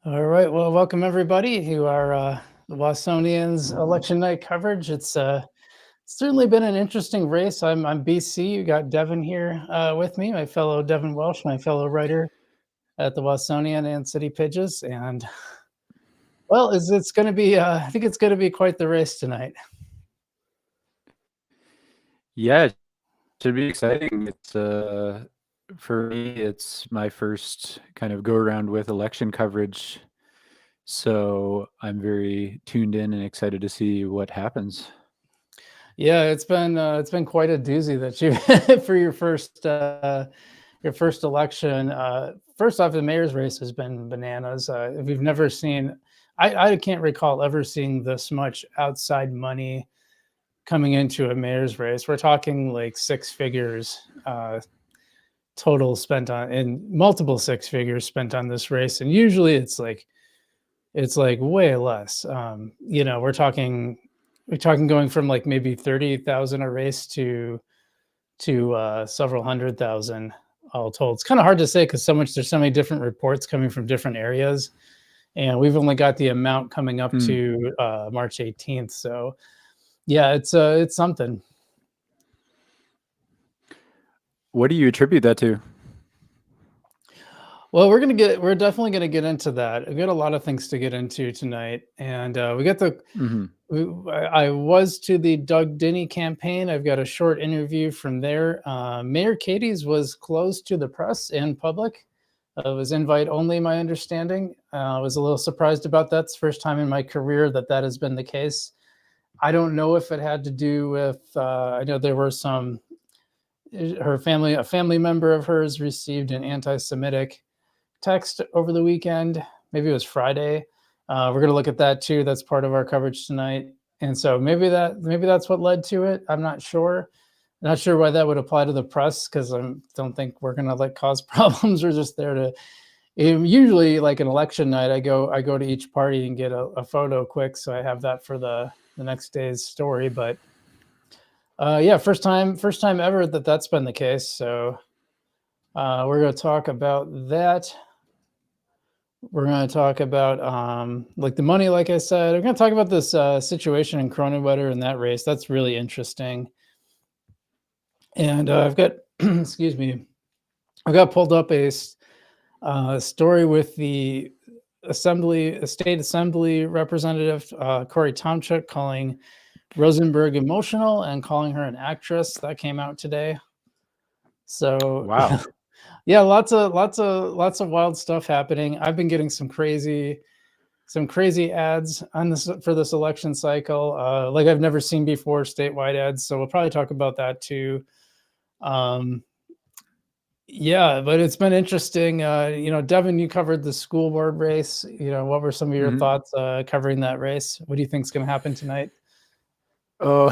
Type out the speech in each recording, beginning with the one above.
All right. Well, welcome everybody to our the Wausonians election night coverage. It's certainly been an interesting race. I'm BC. You got Devon here with me, my fellow Devon Welsh, my fellow writer at the Wausonian and City Pages. And well, it's going to be. I think it's going to be quite the race tonight. Yeah, it should be exciting. It's for me, it's my first kind of go around with election coverage. So I'm very tuned in and excited to see what happens. Yeah, it's been quite a doozy that you for your first election. First off, the mayor's race has been bananas. We've never seen. I can't recall ever seeing this much outside money coming into a mayor's race. We're talking like six figures total spent on, and multiple six figures spent on this race. And usually it's like way less. We're talking going from like maybe 30,000 a race to several hundred thousand all told. It's kind of hard to say because there's so many different reports coming from different areas, and we've only got the amount coming up to March 18th. So yeah, it's something. What do you attribute that to? Well, we're definitely gonna get into that. We've got a lot of things to get into tonight, and we got the. I was to the Doug Denny campaign. I've got a short interview from there. Mayor Katie's was closed to the press and public. It was invite only, my understanding. I was a little surprised about that. It's the first time in my career that has been the case. I don't know if it had to do with. I know there were some. A family member of hers received an anti-Semitic text over the weekend. Maybe it was Friday. We're going to look at that too. That's part of our coverage tonight. And so maybe that's what led to it. I'm not sure. Not sure why that would apply to the press, because I don't think we're going to cause problems. We're just there to. Usually, like an election night, I go to each party and get a photo quick, so I have that for the next day's story. But yeah, first time ever that's been the case. So we're going to talk about that. We're going to talk about like the money, like I said. We're going to talk about this situation in Kronewetter in that race. That's really interesting. And I've got, excuse me, I've got pulled up a story with the state assembly representative, Corey Tomchuk, calling Rosenberg emotional and calling her an actress. That came out today. So Wow. Yeah, lots of wild stuff happening. I've been getting some crazy ads on this for this election cycle, like I've never seen before, statewide ads. So we'll probably talk about that too. Yeah, but it's been interesting. Devin, you covered the school board race. What were some of your thoughts covering that race? What do you think is going to happen tonight? Oh,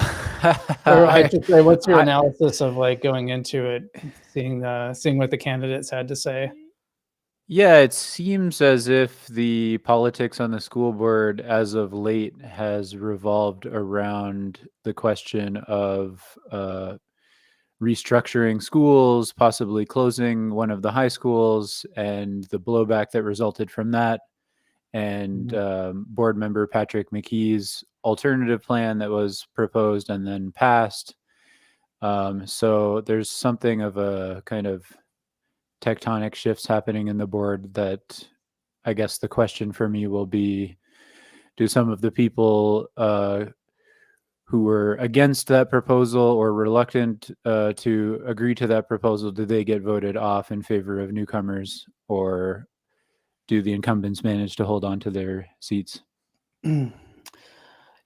Or I should say, what's your analysis of going into it, seeing what the candidates had to say? Yeah, it seems as if the politics on the school board as of late has revolved around the question of restructuring schools, possibly closing one of the high schools, and the blowback that resulted from that, and board member Patrick McKee's alternative plan that was proposed and then passed. So there's something of a kind of tectonic shifts happening in the board that I guess the question for me will be, do some of the people who were against that proposal or reluctant to agree to that proposal, do they get voted off in favor of newcomers, or do the incumbents manage to hold on to their seats?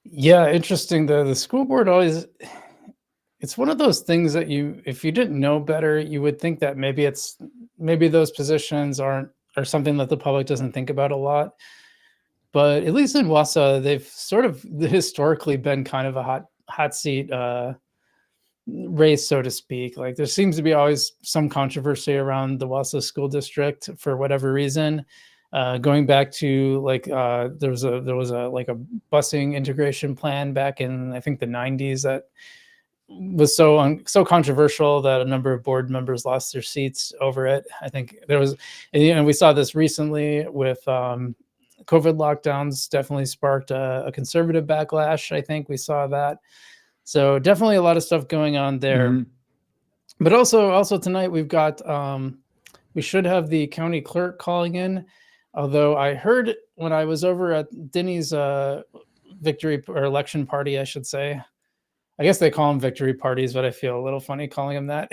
Yeah, interesting. The school board always, it's one of those things that if you didn't know better, you would think that maybe those positions are something that the public doesn't think about a lot. But at least in Wausau, they've sort of historically been kind of a hot seat race, so to speak. Like there seems to be always some controversy around the Wausau school district for whatever reason. Going back to there was a busing integration plan back in, I think, the 90s that was so controversial that a number of board members lost their seats over it. I think there was, and we saw this recently with COVID lockdowns definitely sparked a conservative backlash. I think we saw that. So definitely a lot of stuff going on there. But also tonight we've got we should have the county clerk calling in. Although I heard when I was over at Denny's victory or election party, I should say. I guess they call them victory parties, but I feel a little funny calling them that.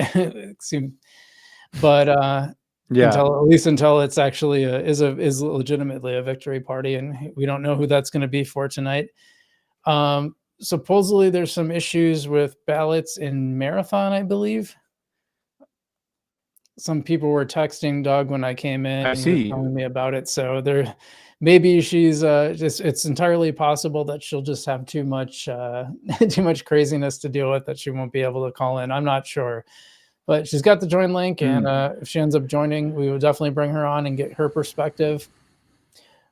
But until it's actually is legitimately a victory party, and we don't know who that's going to be for tonight. Supposedly there's some issues with ballots in Marathon, I believe. Some people were texting Doug when I came in, and he was telling me about it. So there, maybe she's it's entirely possible that she'll just have too much too much craziness to deal with that she won't be able to call in. I'm not sure, but she's got the join link, and if she ends up joining, we will definitely bring her on and get her perspective.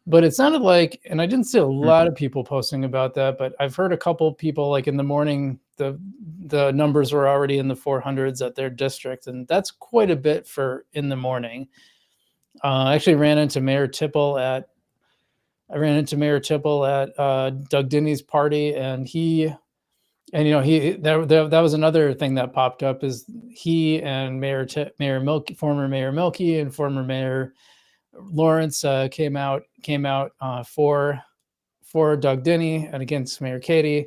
But it sounded like, and I didn't see a lot of people posting about that, but I've heard a couple of people, like in the morning, the numbers were already in the 400s at their district, and that's quite a bit for in the morning. I actually ran into Mayor Tipple at Doug Denny's party, and that was another thing that popped up is he and former Mayor Milkey and former Mayor Lawrence came out for Doug Denny and against Mayor Katie.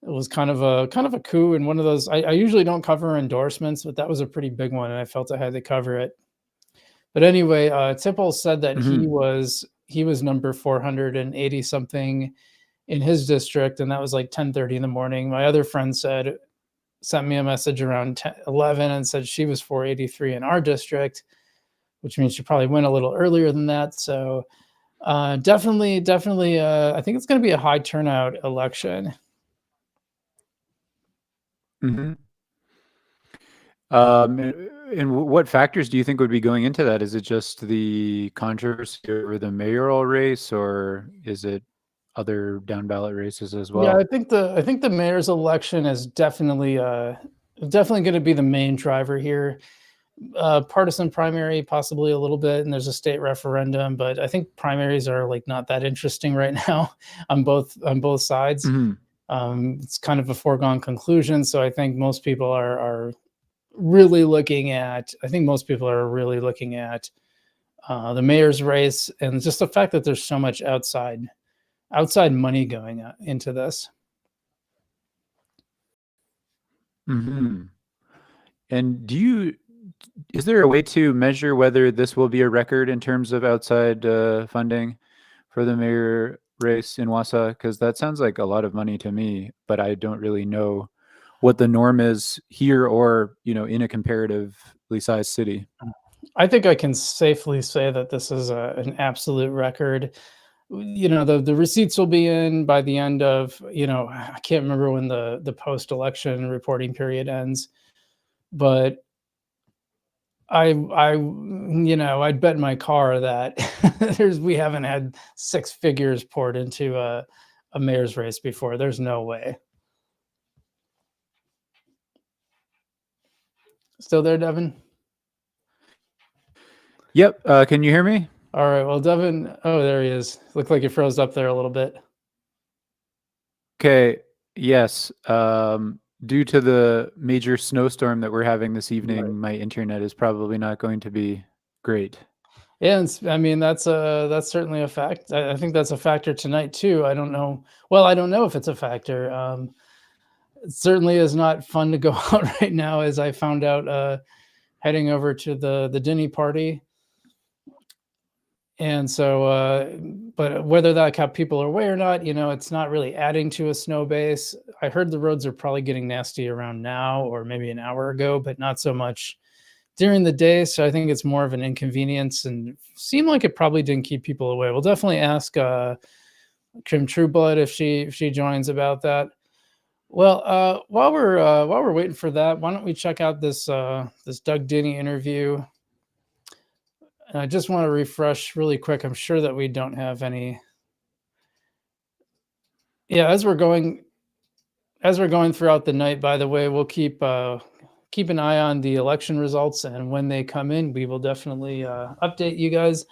It was kind of a coup, and one of those. I usually don't cover endorsements, but that was a pretty big one, and I felt I had to cover it. But anyway, Tipple said that he was number 480 something in his district, and that was like 10:30 in the morning. My other friend sent me a message around 11 and said she was 483 in our district, which means she probably went a little earlier than that. So definitely, I think it's going to be a high turnout election. And what factors do you think would be going into that? Is it just the controversy over the mayoral race, or is it other down ballot races as well? Yeah, I think the mayor's election is definitely going to be the main driver here. Partisan primary possibly a little bit, and there's a state referendum, but I think primaries are like not that interesting right now on both sides. It's kind of a foregone conclusion, so I think most people are really looking at the mayor's race, and just the fact that there's so much outside money going into this. And is there a way to measure whether this will be a record in terms of outside funding for the mayor race in Wausau? Because that sounds like a lot of money to me, but I don't really know what the norm is here or, in a comparatively sized city. I think I can safely say that this is an absolute record. The receipts will be in by the end of, I can't remember when the post-election reporting period ends, but I'd bet my car that we haven't had six figures poured into a mayor's race before. There's no way. Still there, Devin? Yep. Can you hear me? All right. Well, Devin, oh, there he is. Looked like he froze up there a little bit. Okay. Yes. Due to the major snowstorm that we're having this evening, my internet is probably not going to be great. Yeah, I mean that's certainly a fact. I think that's a factor tonight too. I don't know. Well, I don't know if it's a factor. It certainly is not fun to go out right now, as I found out heading over to the Denny party. And so, but whether that kept people away or not, it's not really adding to a snow base. I heard the roads are probably getting nasty around now, or maybe an hour ago, but not so much during the day. So I think it's more of an inconvenience, and seemed like it probably didn't keep people away. We'll definitely ask Kim Trueblood if she joins about that. Well, while we're waiting for that, why don't we check out this Doug Denny interview? And I just want to refresh really quick. I'm sure that we don't have any. Yeah, as we're going throughout the night, by the way, we'll keep an eye on the election results, and when they come in, we will definitely update you guys.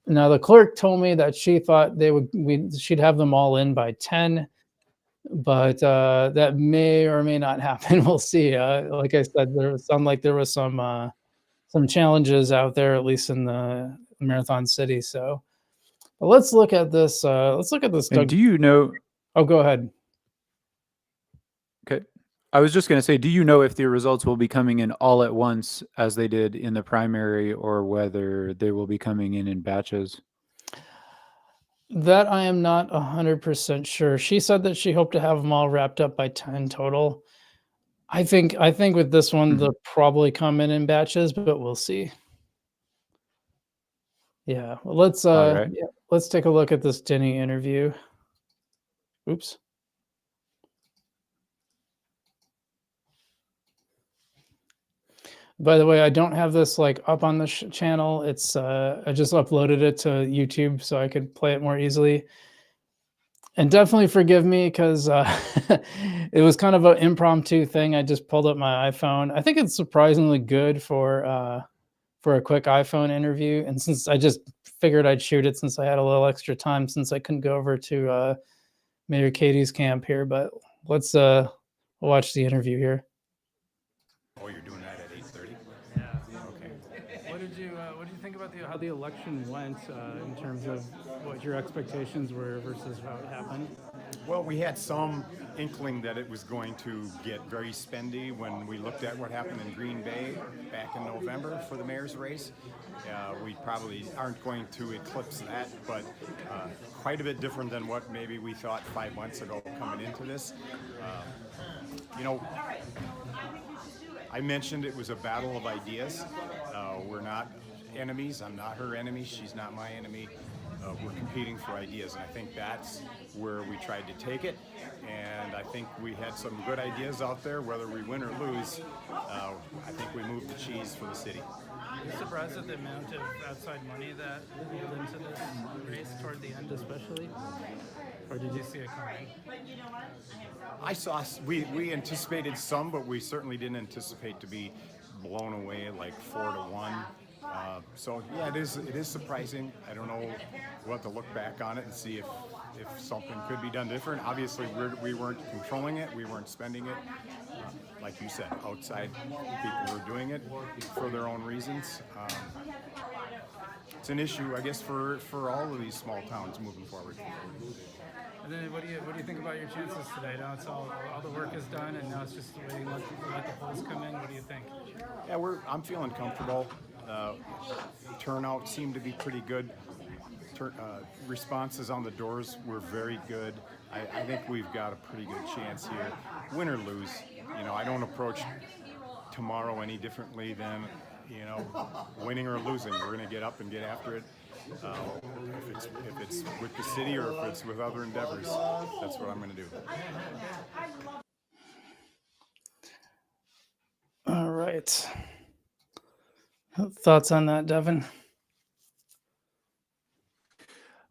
Now the clerk told me that she thought she'd have them all in by 10, but that may or may not happen. We'll see. Like I said, there sounded like there was some challenges out there, at least in the Marathon City. So but let's look at this. Let's look at this. And do you know? Oh, go ahead. Okay. I was just going to say, do you know if the results will be coming in all at once as they did in the primary, or whether they will be coming in batches? That I am not 100% sure. She said that she hoped to have them all wrapped up by 10 total. I think with this one, they'll probably come in batches, but we'll see. Yeah. Well, let's right. yeah, let's take a look at this Denny interview. Oops. By the way, I don't have this like up on the channel. It's I just uploaded it to YouTube so I could play it more easily. And definitely forgive me because it was kind of an impromptu thing. I just pulled up my iPhone. I think it's surprisingly good for a quick iPhone interview. And since I just figured I'd shoot it since I had a little extra time, since I couldn't go over to Mayor Katie's camp here, but let's watch the interview here. Oh, you're doing that at 8:30? Yeah. Okay. What did you think about how the election went in terms of what your expectations were versus how it happened? Well, we had some inkling that it was going to get very spendy when we looked at what happened in Green Bay back in November for the mayor's race. We probably aren't going to eclipse that, but quite a bit different than what maybe we thought 5 months ago coming into this. I mentioned it was a battle of ideas. We're not enemies. I'm not her enemy. She's not my enemy. We're competing for ideas, and I think that's where we tried to take it. And I think we had some good ideas out there. Whether we win or lose, I think we moved the cheese for the city. Are you surprised at the amount of outside money that rolled into this race toward the end, especially? Or did you see it coming? I saw. We anticipated some, but we certainly didn't anticipate to be blown away like 4-1. So yeah, it is surprising. I don't know. We'll have to look back on it and see if something could be done different. Obviously, we weren't controlling it. We weren't spending it. Like you said, outside people were doing it for their own reasons. It's an issue, I guess, for all of these small towns moving forward. And then what do you think about your chances today? Now it's all the work is done, and now it's just waiting to let the polls come in. What do you think? Yeah, I'm feeling comfortable. Turnout seemed to be pretty good. Responses on the doors were very good. I think we've got a pretty good chance here. Win or lose, I don't approach tomorrow any differently than, winning or losing. We're going to get up and get after it. If it's with the city or if it's with other endeavors, that's what I'm going to do. All right. Thoughts on that, Devon?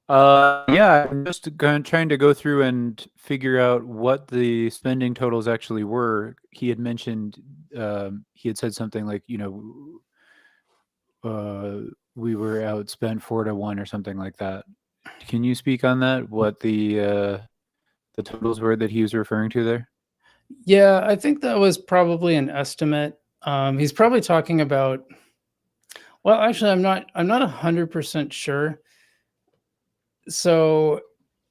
Yeah, I'm just trying to go through and figure out what the spending totals actually were. He had mentioned, he had said something like, we were outspent 4-1 or something like that. Can you speak on that? What the totals were that he was referring to there? Yeah, I think that was probably an estimate. He's probably talking about. Well, actually, I'm not 100% sure. So,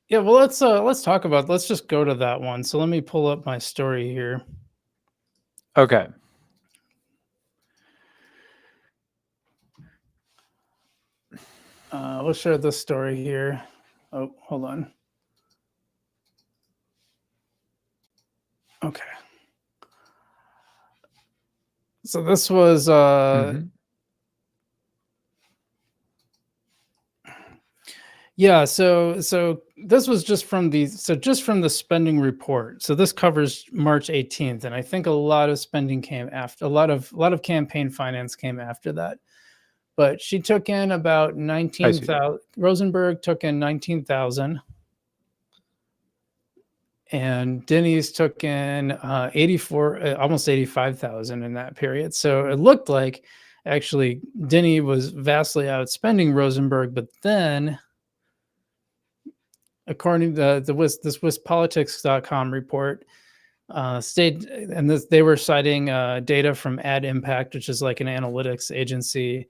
yeah, well, let's talk about. Let's just go to that one. So let me pull up my story here. Okay. We'll share this story here. Oh, hold on. Okay. So this was yeah, so this was just from the spending report. So this covers March 18th, and I think a lot of spending came after, a lot of campaign finance came after that. But she took in about 19,000. Rosenberg took in 19,000. And Denny's took in 84, almost 85,000 in that period. So it looked like, Actually, Denny was vastly outspending Rosenberg, but then, according to this WisPolitics.com report, they were citing data from Ad Impact, which is like an analytics agency.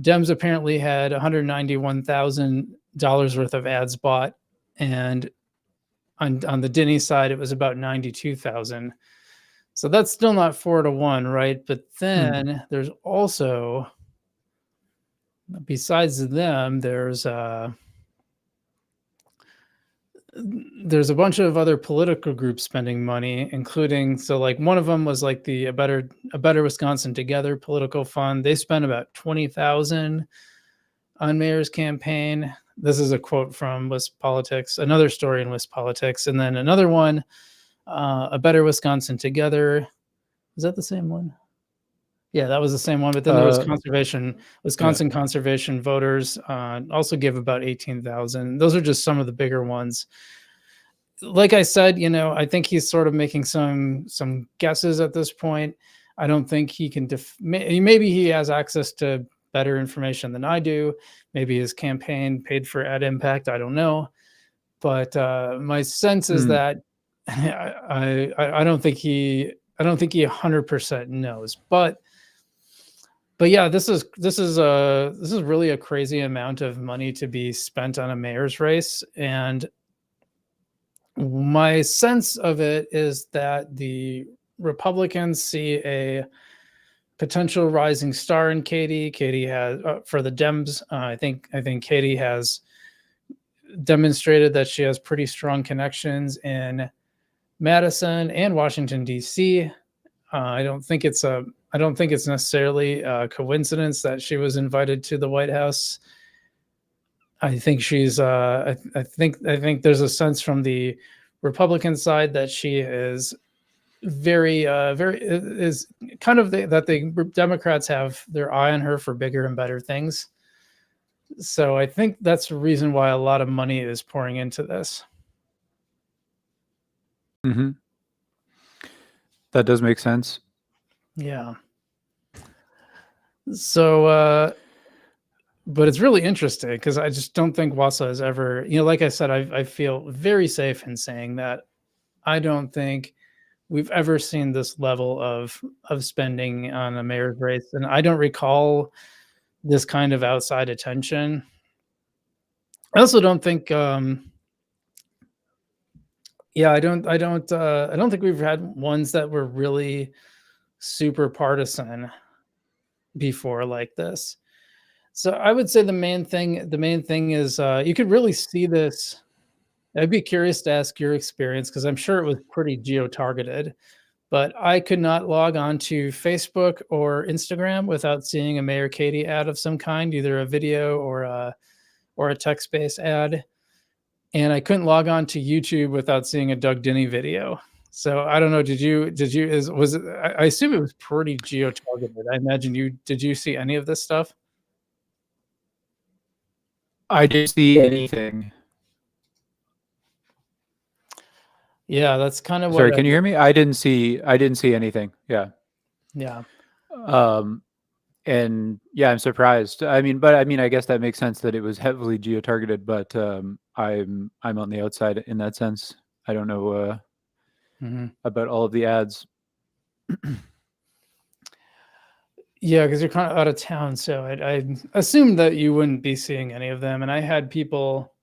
Dems apparently had $191,000 worth of ads bought, and on the Denny side, it was about 92,000. So that's still not 4-1, right? But then there's also, besides them, there's a bunch of other political groups spending money, including, so like one of them was like the A Better Wisconsin Together political fund. They spent about 20,000 on Mayor's campaign. This is a quote from WisPolitics, another story in WisPolitics, and then another one, A Better Wisconsin Together. Is that the same one? Yeah, that was the same one. But then there was Wisconsin Conservation Voters also give about 18,000. Those are just some of the bigger ones. Like I said, I think he's sort of making some guesses at this point. I don't think he can. Maybe he has access to better information than I do. Maybe his campaign paid for Ad Impact. I don't know. But my sense is that I don't think he 100% knows. But yeah, this is really a crazy amount of money to be spent on a mayor's race, and my sense of it is that the Republicans see a potential rising star in Katie. Katie has for the Dems. I think Katie has demonstrated that she has pretty strong connections in Madison and Washington, D.C. I don't think it's necessarily a coincidence that she was invited to the White House. I think she's. I think there's a sense from the Republican side that she is very is kind of that the Democrats have their eye on her for bigger and better things. So I think that's the reason why a lot of money is pouring into this. Mm-hmm. That does make sense. Yeah. So, but it's really interesting because I just don't think Wausau has ever, like I said, I feel very safe in saying that I don't think we've ever seen this level of spending on a mayor's race, and I don't recall this kind of outside attention. I also don't think, I don't think we've had ones that were really super partisan before like this. So I would say the main thing is you could really see this. I'd be curious to ask your experience because I'm sure it was pretty geo-targeted, but I could not log on to Facebook or Instagram without seeing a Mayor Katie ad of some kind, either a video or a text-based ad. And I couldn't log on to YouTube without seeing a Doug Denny video. So I don't know. I assume it was pretty geo-targeted. I imagine did you see any of this stuff? I didn't see anything. Yeah, that's kind of what. Sorry, can you hear me? I didn't see anything. Yeah. Yeah. And yeah, I'm surprised. I guess that makes sense that it was heavily geo-targeted, but I'm on the outside in that sense. I don't know about all of the ads. Yeah, because you're kind of out of town, so I assumed that you wouldn't be seeing any of them. And I had people,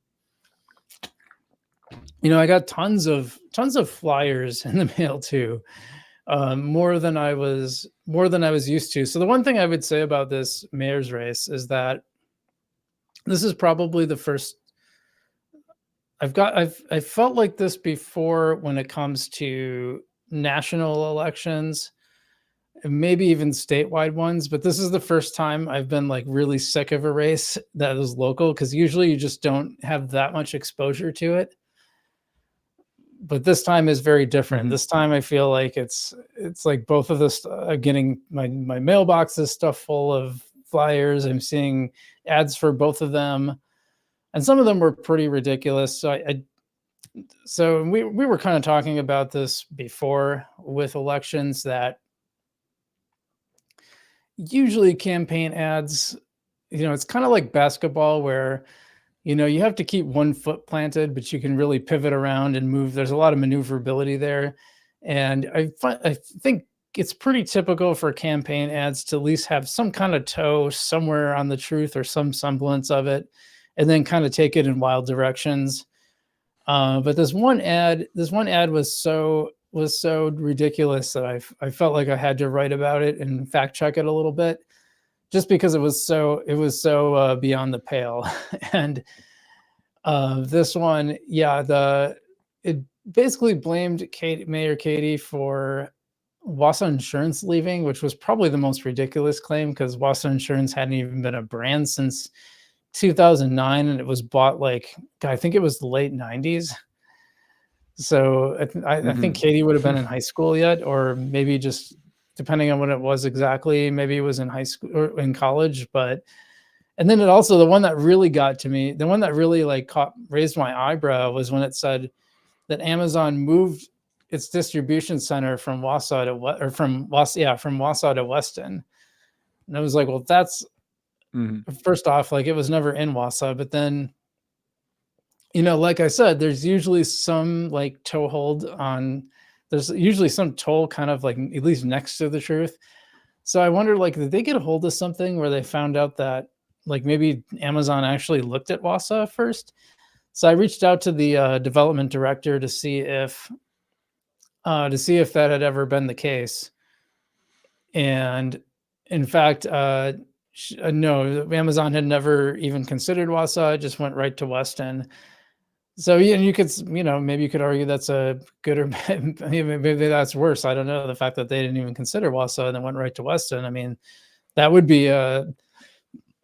I got tons of flyers in the mail too, more than I was used to. So the one thing I would say about this mayor's race is that this is probably the first. I felt like this before when it comes to national elections, maybe even statewide ones, but this is the first time I've been like really sick of a race that is local, because usually you just don't have that much exposure to it. But this time is very different. Mm-hmm. This time I feel like it's like both of this getting my mailbox is stuff full of flyers. I'm seeing ads for both of them, and some of them were pretty ridiculous. So we were kind of talking about this before with elections, that usually campaign ads, it's kind of like basketball where, you have to keep one foot planted, but you can really pivot around and move. There's a lot of maneuverability there. And I think it's pretty typical for campaign ads to at least have some kind of toe somewhere on the truth or some semblance of it, and then kind of take it in wild directions. But this one ad was so ridiculous that I felt like I had to write about it and fact check it a little bit, just because it was so beyond the pale. And this one, it basically blamed Mayor Katie for Wausau Insurance leaving, which was probably the most ridiculous claim because Wausau Insurance hadn't even been a brand since 2009, and it was bought I think it was the late 90s. So I think Katie would have been in high school yet, or maybe just depending on when it was exactly, maybe it was in high school or in college. And then it also, the one that really got to me, the one that really raised my eyebrow was when it said that Amazon moved its distribution center from Wausau to Weston. And I was like, well, that's first off, it was never in Wausau, but then, like I said, there's usually some toehold there's usually some toll kind of at least next to the truth. So I wonder, did they get a hold of something where they found out that maybe Amazon actually looked at Wausau first? So I reached out to the development director to see if that had ever been the case. And in fact, no, Amazon had never even considered Wausau. It just went right to Weston. So you could, maybe you could argue that's a good, or maybe that's worse. I don't know. The fact that they didn't even consider Wausau and then went right to Weston. I mean, that would be that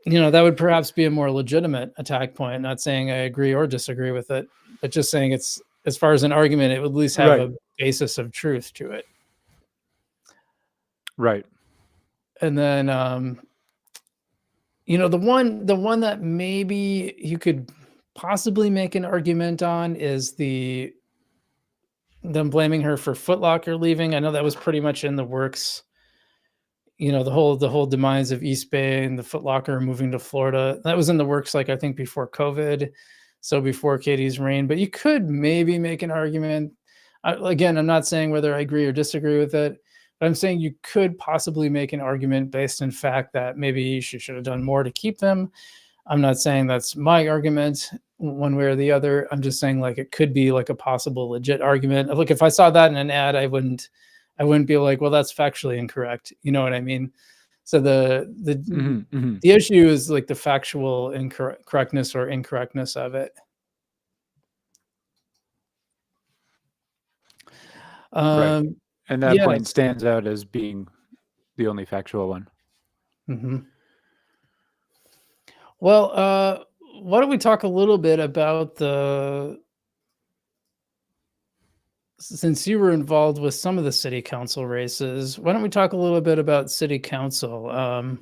would perhaps be a more legitimate attack point. Not saying I agree or disagree with it, but just saying it's, as far as an argument, it would at least have a basis of truth to it. Right. And then, the one that maybe you could possibly make an argument on is them blaming her for Foot Locker leaving. I know that was pretty much in the works. The whole demise of East Bay and the Foot Locker moving to Florida. That was in the works, I think before COVID, so before Katie's reign. But you could maybe make an argument. Again, I'm not saying whether I agree or disagree with it, but I'm saying you could possibly make an argument based in fact that maybe she should have done more to keep them. I'm not saying that's my argument one way or the other. I'm just saying it could be a possible legit argument. Look, if I saw that in an ad, I wouldn't be like, well, that's factually incorrect. You know what I mean? So the issue is the factual correctness or incorrectness of it. Right. And that point stands out as being the only factual one. Mm-hmm. Well, why don't we talk a little bit about since you were involved with some of the city council races, why don't we talk a little bit about city council? I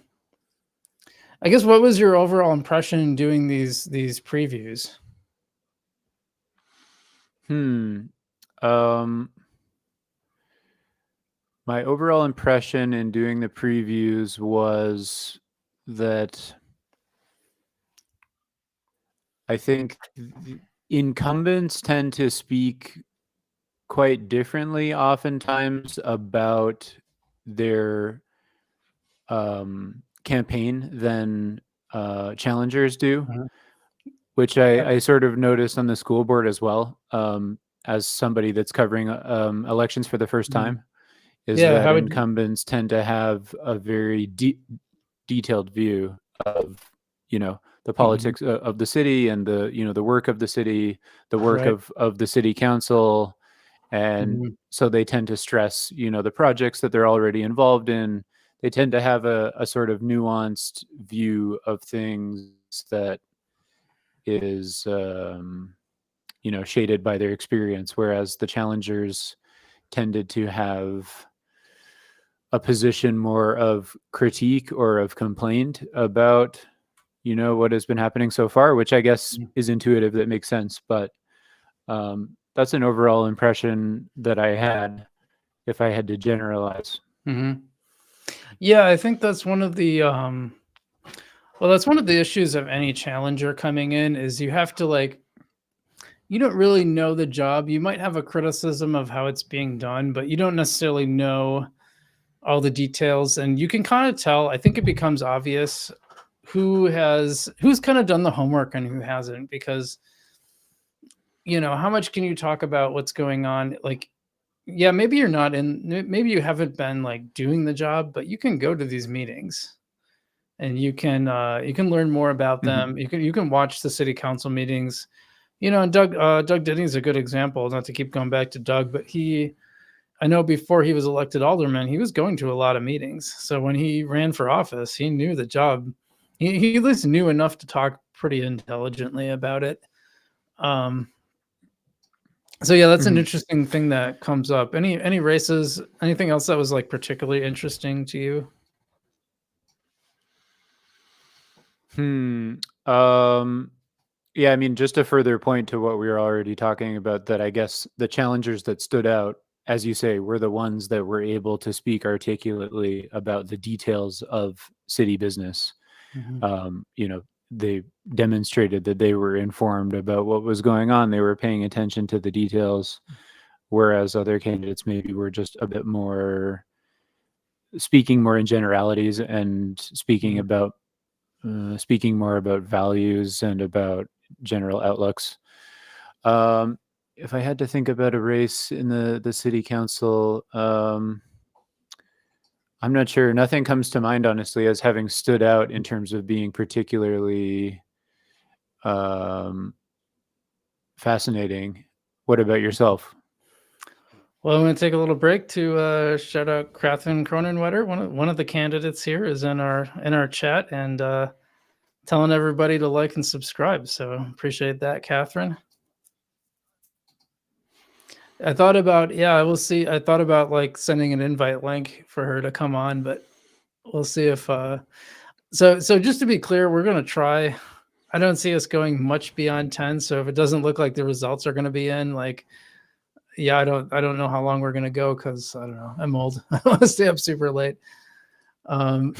guess, what was your overall impression doing these previews? My overall impression in doing the previews was that I think incumbents tend to speak quite differently oftentimes about their campaign than challengers do, which I sort of noticed on the school board as well, as somebody that's covering elections for the first time, is that incumbents tend to have a very detailed view of, the politics of the city and the work of the city, the work of the city council. And so they tend to stress, the projects that they're already involved in. They tend to have a sort of nuanced view of things that is, shaded by their experience, whereas the challengers tended to have a position more of critique or of complaint about, what has been happening so far, which I guess is intuitive. That makes sense. But that's an overall impression that I had, if I had to generalize. Yeah, I think that's one of the that's one of the issues of any challenger coming in is you have to like you don't really know the job. You might have a criticism of how it's being done, but you don't necessarily know all the details and you can kind of tell. I think it becomes obvious who's kind of done the homework and who hasn't because how much can you talk about what's going on like yeah, maybe you're not in maybe you haven't been like doing the job, but you can go to these meetings and you can learn more about them. You can watch the city council meetings. And Doug Denny's a good example, not to keep going back to Doug, but I know before he was elected alderman, he was going to a lot of meetings. So when he ran for office, he knew the job. He at least knew enough to talk pretty intelligently about it. So yeah, that's an interesting thing that comes up. Any races, anything else that was like particularly interesting to you? Yeah, I mean, just a further point to what we were already talking about, that I guess the challengers that stood out, as you say, were the ones that were able to speak articulately about the details of city business. They demonstrated that they were informed about what was going on. They were paying attention to the details, whereas other candidates maybe were just a bit more speaking more in generalities and speaking more about values and about general outlooks. If I had to think about a race in the city council, I'm not sure. Nothing comes to mind, honestly, as having stood out in terms of being particularly fascinating. What about yourself? Well, I'm going to take a little break to shout out Catherine Cronenwetter. One of the candidates here is in our chat and telling everybody to like and subscribe. So appreciate that, Catherine. I thought about we'll see. I thought about like sending an invite link for her to come on, but we'll see if so just to be clear, we're gonna try. I don't see us going much beyond 10. So if it doesn't look like the results are gonna be in, like I don't know how long we're gonna go because I don't know. I'm old. I want to stay up super late. So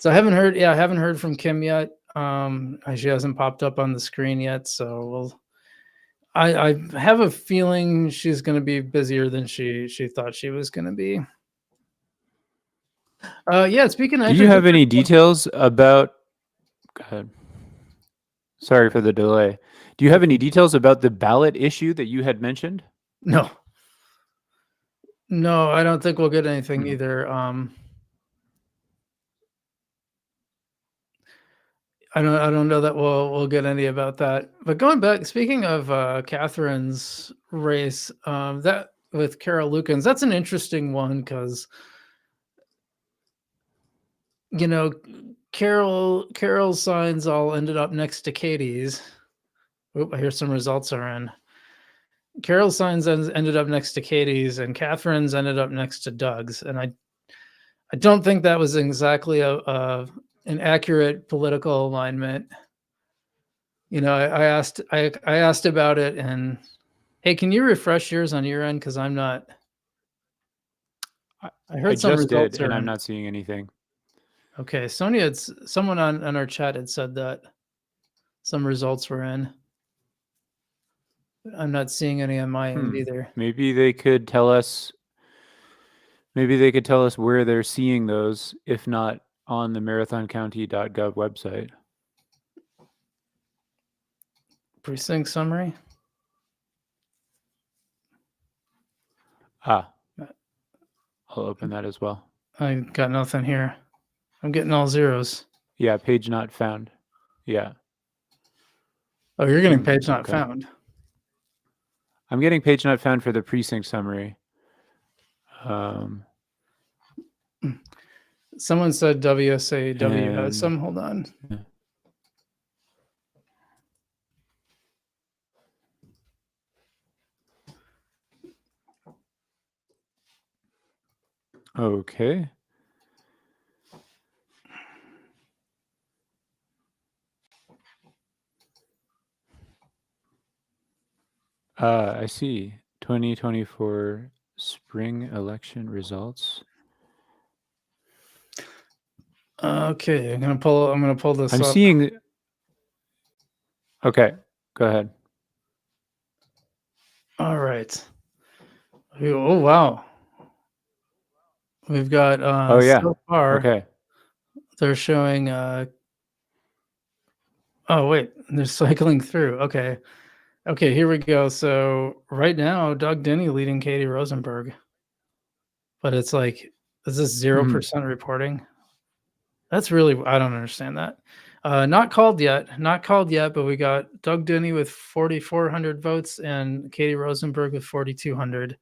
I haven't heard from Kim yet. She hasn't popped up on the screen yet, so I have a feeling she's going to be busier than she thought she was going to be. Yeah, speaking of... Do you have any details about... Go ahead. Sorry for the delay. Do you have any details about the ballot issue that you had mentioned? No, I don't think we'll get anything either. I don't know that we'll get any about that. But going back, speaking of Catherine's race, that with Carol Lukens, that's an interesting one because Carol's signs all ended up next to Katie's. Oop, I hear some results are in. Carol's signs ended up next to Katie's, and Catherine's ended up next to Doug's. And I don't think that was exactly an accurate political alignment. I asked about it, and hey, can you refresh yours on your end? Because I'm not. I heard some just results did, and I'm not seeing anything. Okay, Sonia, someone on our chat had said that some results were in. I'm not seeing any on my end either. Maybe they could tell us. Maybe they could tell us where they're seeing those, if not on the marathoncounty.gov website. Precinct summary. I'll open that as well. I got nothing here. I'm getting all zeros. Yeah, page not found. Yeah. Oh, you're getting page not found. I'm getting page not found for the precinct summary. Someone said WSAW has some. Hold on. Yeah. Okay. I see. 2024 spring election results. Okay, I'm gonna pull this I'm up. seeing. Okay, go ahead. All right. Oh wow. We've got Oh yeah. so far Okay. they're showing oh wait, they're cycling through. Okay. Okay, here we go. So right now, Doug Denny leading Katie Rosenberg. But it's like, is this 0% reporting? That's really, I don't understand that. Not called yet. Not called yet, but we got Doug Denny with 4,400 votes and Katie Rosenberg with 4,200.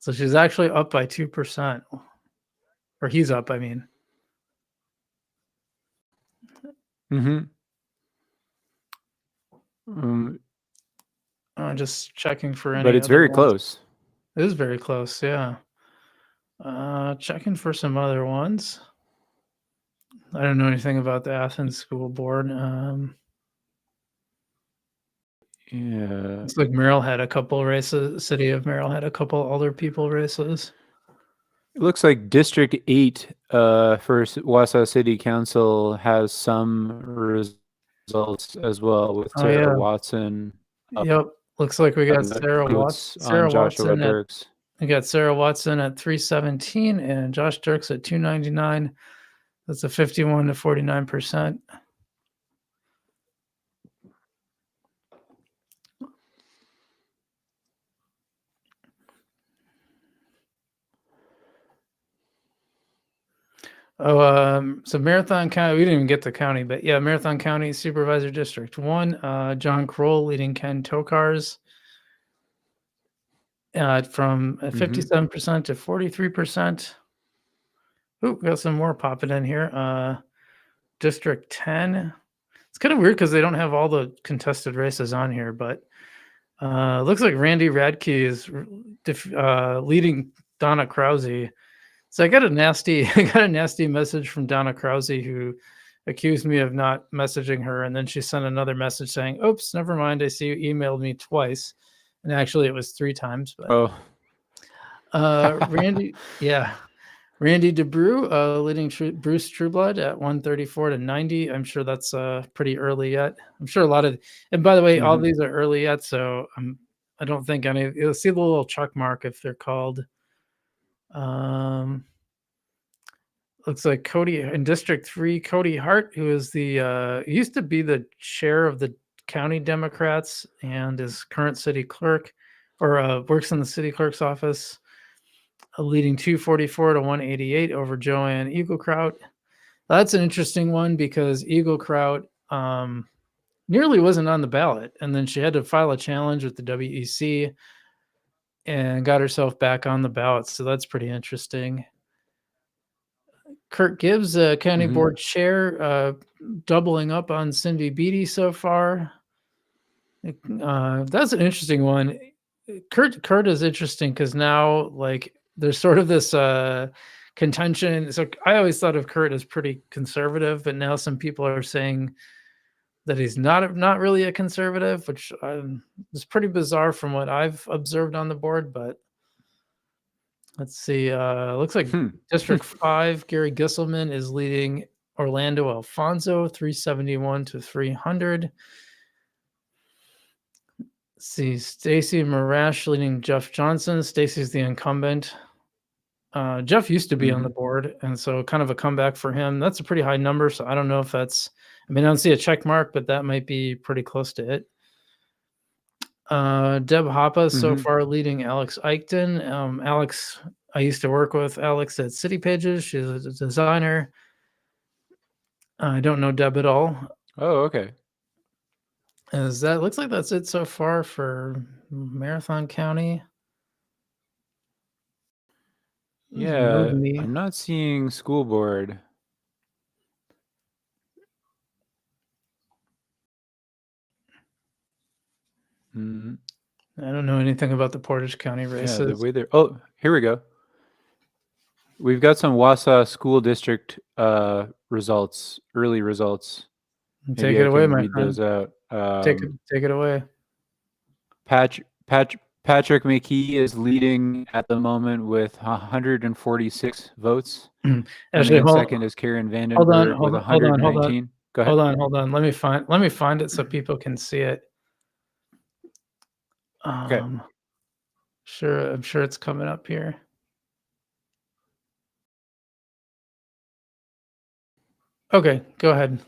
So she's actually up by 2%. Or he's up, I mean. Just checking for any But it's other very ones. close. It is very close, yeah. Checking for some other ones. I don't know anything about the Athens School Board. Yeah. It's like Merrill had a couple races. City of Merrill had a couple other people races. It looks like District 8 for Wausau City Council has some results as well with Sarah Watson. Yep. Looks like we got Sarah Joshua Watson Dirks. We got Sarah Watson at 317 and Josh Dirks at 299. That's a 51 to 49%. So Marathon County, we didn't even get the county, but yeah, Marathon County Supervisor District 1, John Kroll leading Ken Tokars from 57% to 43%. Ooh, we got some more popping in here. District 10. It's kind of weird because they don't have all the contested races on here, but looks like Randy Radke is leading Donna Krause. So I got a nasty message from Donna Krause who accused me of not messaging her, and then she sent another message saying, "Oops, never mind. I see you emailed me twice," and actually it was 3 times. But Randy DeBrew leading Bruce Trueblood at 134 to 90. I'm sure that's pretty early yet. I'm sure a lot of, and by the way, all these are early yet, so I don't think any. You'll see the little check mark if they're called. Looks like Cody in District 3, Cody Hart, who is the used to be the chair of the county Democrats and is current city clerk, or works in the city clerk's office, leading 244 to 188 over Joanne Eaglekraut. That's an interesting one because Eaglekraut nearly wasn't on the ballot, and then she had to file a challenge with the WEC and got herself back on the ballot. So that's pretty interesting. Kurt Gibbs, county board chair, doubling up on Cindy Beatty so far. That's an interesting one. Kurt is interesting because now, like, there's sort of this contention. So I always thought of Kurt as pretty conservative, but now some people are saying that he's not really a conservative, which is pretty bizarre from what I've observed on the board. But let's see. Looks like District 5, Gary Gisselman is leading Orlando Alfonso 371 to 300. See, Stacy Marash leading Jeff Johnson. Stacy's the incumbent. Jeff used to be on the board, and so kind of a comeback for him. That's a pretty high number, so I don't know if that's, I mean, I don't see a check mark, but that might be pretty close to it. Deb Hoppe so far leading Alex Eichten. Alex, I used to work with Alex at City Pages. She's a designer. I don't know Deb at all. Oh, okay. Looks like that's it so far for Marathon County. Yeah, I'm not seeing school board. I don't know anything about the Portage County races. Yeah, the way they're. Oh, here we go. We've got some Wausau School District results, early results. Take it away, my friend. Read those out. Take it away. Patrick McKee is leading at the moment with 146 votes. Actually, Coming in second is Karen hold on, Vandenberg hold with on, hold on, hold on. 119. Go ahead. Hold on. Let me find it so people can see it. Okay. I'm sure it's coming up here. Okay, go ahead.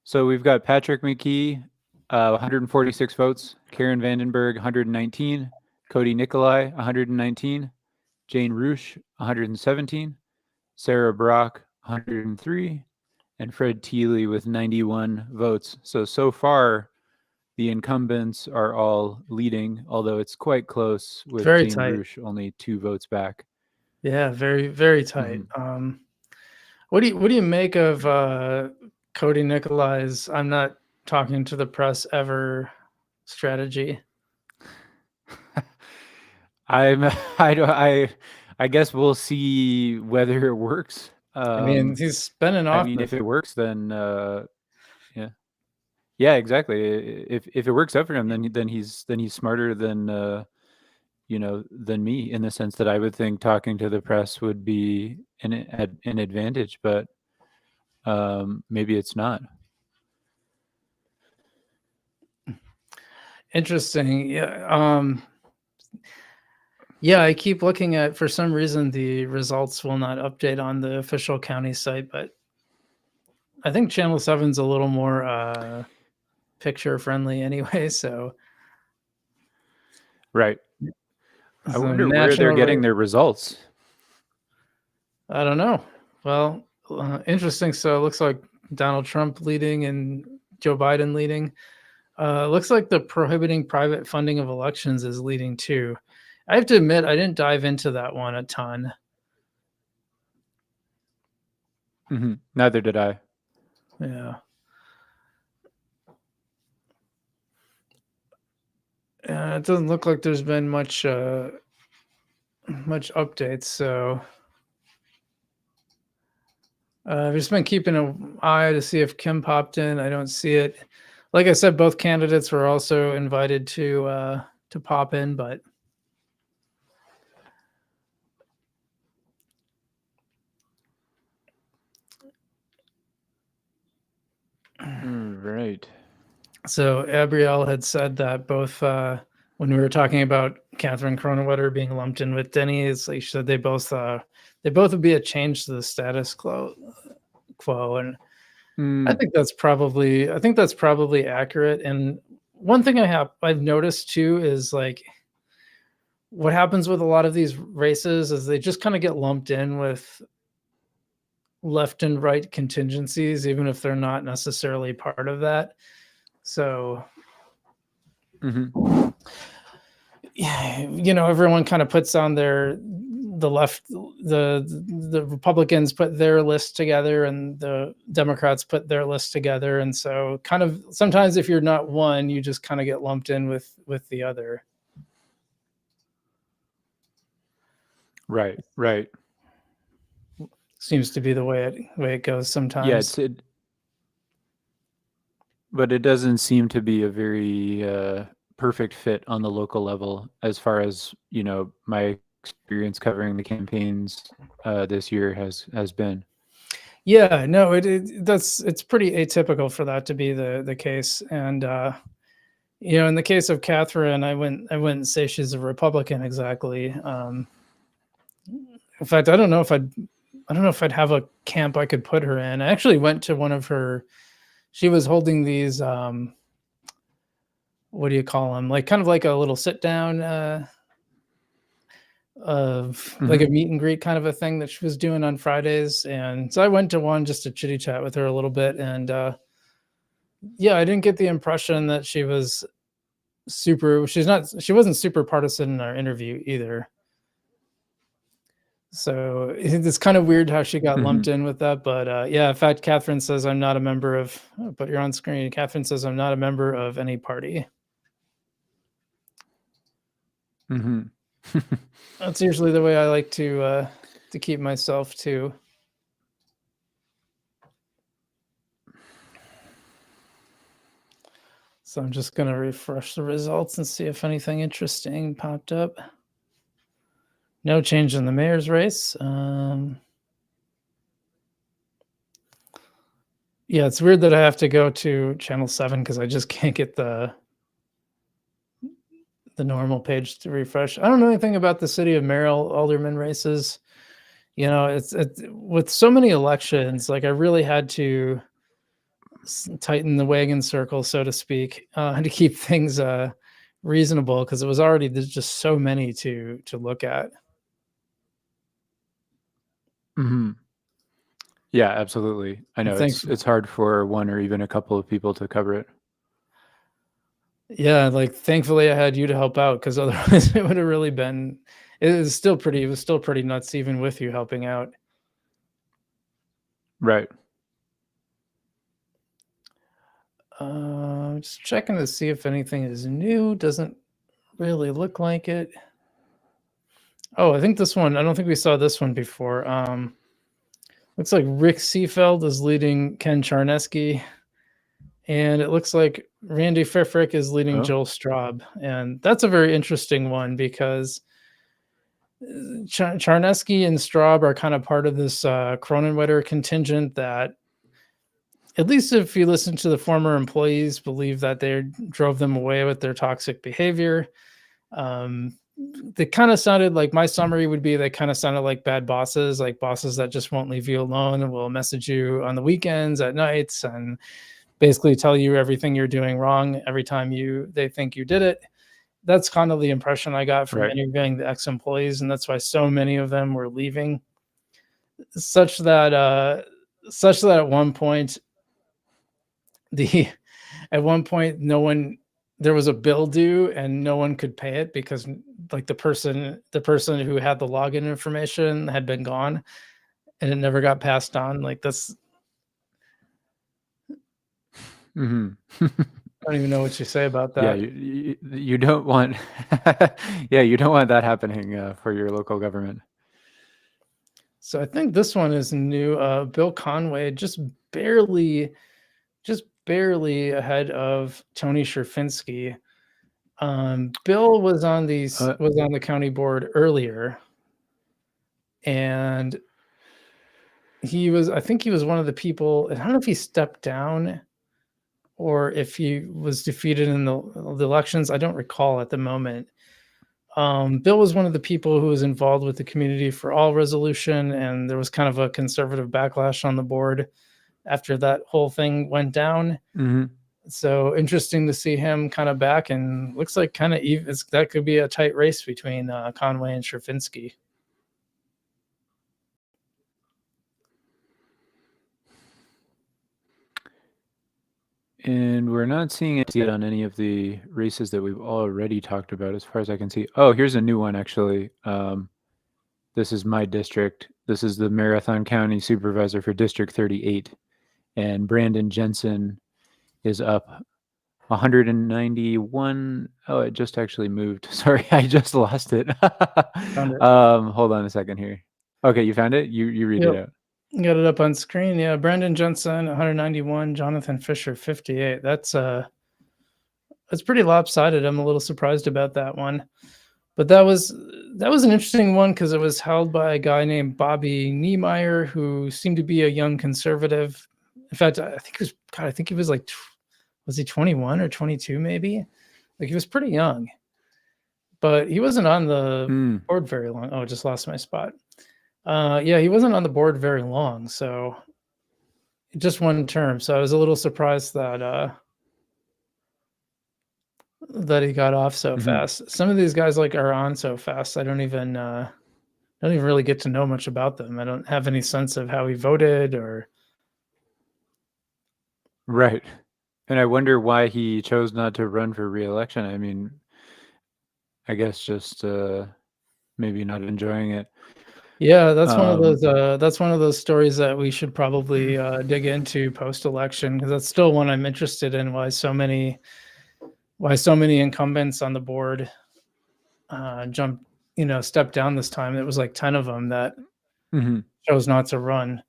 So we've got Patrick McKee, 146 votes, Karen Vandenberg, 119, Cody Nikolai, 119, Jane Roosh, 117, Sarah Brock, 103, and Fred Thiele with 91 votes. So far, the incumbents are all leading, although it's quite close with Very Jane tight. Roosh only 2 votes back. Yeah, very, very tight. What do you make of Cody Nikolai's "I'm not talking to the press ever" strategy? I guess we'll see whether it works. I mean, he's been in office. I mean, if it works, then yeah, exactly. If it works out for him, then he's smarter than than me, in the sense that I would think talking to the press would be an advantage, but maybe it's not. Interesting. Yeah. Yeah, I keep looking at, for some reason, the results will not update on the official county site, but I think Channel 7's a little more picture friendly anyway, so. Right. I So wonder where they're getting their results. I don't know. Well, interesting. So it looks like Donald Trump leading and Joe Biden leading. Looks like the prohibiting private funding of elections is leading too. I have to admit, I didn't dive into that one a ton. Neither did I. Yeah. It doesn't look like there's been much updates. So I've just been keeping an eye to see if Kim popped in. I don't see it. Like I said, both candidates were also invited to pop in, but Right. so Abrielle had said that both when we were talking about Catherine Cronenwetter being lumped in with Denny, it's like she said they both would be a change to the status quo, and I think that's probably accurate. And one thing I've noticed too is like what happens with a lot of these races is they just kind of get lumped in with left and right contingencies, even if they're not necessarily part of that. So, yeah, everyone kind of puts on the Republicans put their list together and the Democrats put their list together. And so kind of sometimes if you're not one, you just kind of get lumped in with the other. Right. Seems to be the way it goes sometimes. Yeah, but it doesn't seem to be a very perfect fit on the local level, as far as my experience covering the campaigns this year has been. Yeah, no, it's pretty atypical for that to be the case. And in the case of Catherine, I wouldn't say she's a Republican exactly. In fact, I don't know if I'd have a camp I could put her in. I actually went to one of her. She was holding these. What do you call them? Like kind of like a little sit down, of like a meet and greet kind of a thing that she was doing on Fridays. And so I went to one just to chitty chat with her a little bit. And yeah, I didn't get the impression that she was she wasn't super partisan in our interview either. So it's kind of weird how she got lumped in with that. But yeah, in fact, Catherine says, I'm not a member of, but you're on screen. Catherine says, I'm not a member of any party. That's usually the way I like to keep myself too. So I'm just going to refresh the results and see if anything interesting popped up. No change in the mayor's race. Yeah, it's weird that I have to go to channel 7 because I just can't get the normal page to refresh. I don't know anything about the city of Merrill alderman races. You know, it's with so many elections, like I really had to tighten the wagon circle, so to speak, to keep things reasonable because it was already there's just so many to look at. Mm-hmm. Yeah, absolutely. I know it's hard for one or even a couple of people to cover it. Yeah, like thankfully I had you to help out because otherwise it would have really been. It was still pretty nuts even with you helping out. Right. Just checking to see if anything is new. Doesn't really look like it. Oh, I think this one. I don't think we saw this one before. Looks like Rick Seefeld is leading Ken Charneski, and it looks like Randy Pfeffrick is leading Joel Straub, and that's a very interesting one because Charneski and Straub are kind of part of this Cronenwetter contingent that, at least if you listen to the former employees, believe that they drove them away with their toxic behavior. They kind of sounded like, my summary would be, they kind of sounded like bad bosses, like bosses that just won't leave you alone and will message you on the weekends, at nights, and basically tell you everything you're doing wrong every time they think you did it. That's kind of the impression I got from interviewing the ex-employees, and that's why so many of them were leaving. Such that at one point, there was a bill due and no one could pay it because like the person who had the login information had been gone and it never got passed on. Like that's Mm-hmm. I don't even know what you say about that. Yeah, you don't want you don't want that happening for your local government. So I think this one is new. Bill Conway just barely ahead of Tony Sherfinsky. Bill was on the county board earlier, and I think he was one of the people. I don't know if he stepped down or if he was defeated in the elections. I don't recall at the moment. Bill was one of the people who was involved with the Community for All resolution, and there was kind of a conservative backlash on the board after that whole thing went down. Mm-hmm. So interesting to see him kind of back, and looks like kind of even. That could be a tight race between Conway and Sherfinsky. And we're not seeing it yet on any of the races that we've already talked about, as far as I can see. Oh, here's a new one, actually. This is my district. This is the Marathon County Supervisor for District 38. And Brandon Jensen is up 191. Oh, it just actually moved. Sorry, I just lost it. Found it. Hold on a second here. Okay, you found it? You read it out. Got it up on screen. Yeah, Brandon Jensen 191, Jonathan Fisher 58. That's pretty lopsided. I'm a little surprised about that one. But that was an interesting one because it was held by a guy named Bobby Niemeyer, who seemed to be a young conservative. In fact, I think he was like, was he 21 or 22 maybe? Like he was pretty young. But he wasn't on the board very long. Oh, I just lost my spot. Yeah, he wasn't on the board very long, so just one term. So I was a little surprised that he got off so fast. Some of these guys are on so fast. I don't even really get to know much about them. I don't have any sense of how he voted or. Right. And I wonder why he chose not to run for re-election. I mean, I guess just maybe not enjoying it. Yeah, that's one of those. That's one of those stories that we should probably dig into post-election, because that's still one I'm interested in. Why so many incumbents on the board stepped down this time. It was like 10 of them that chose not to run.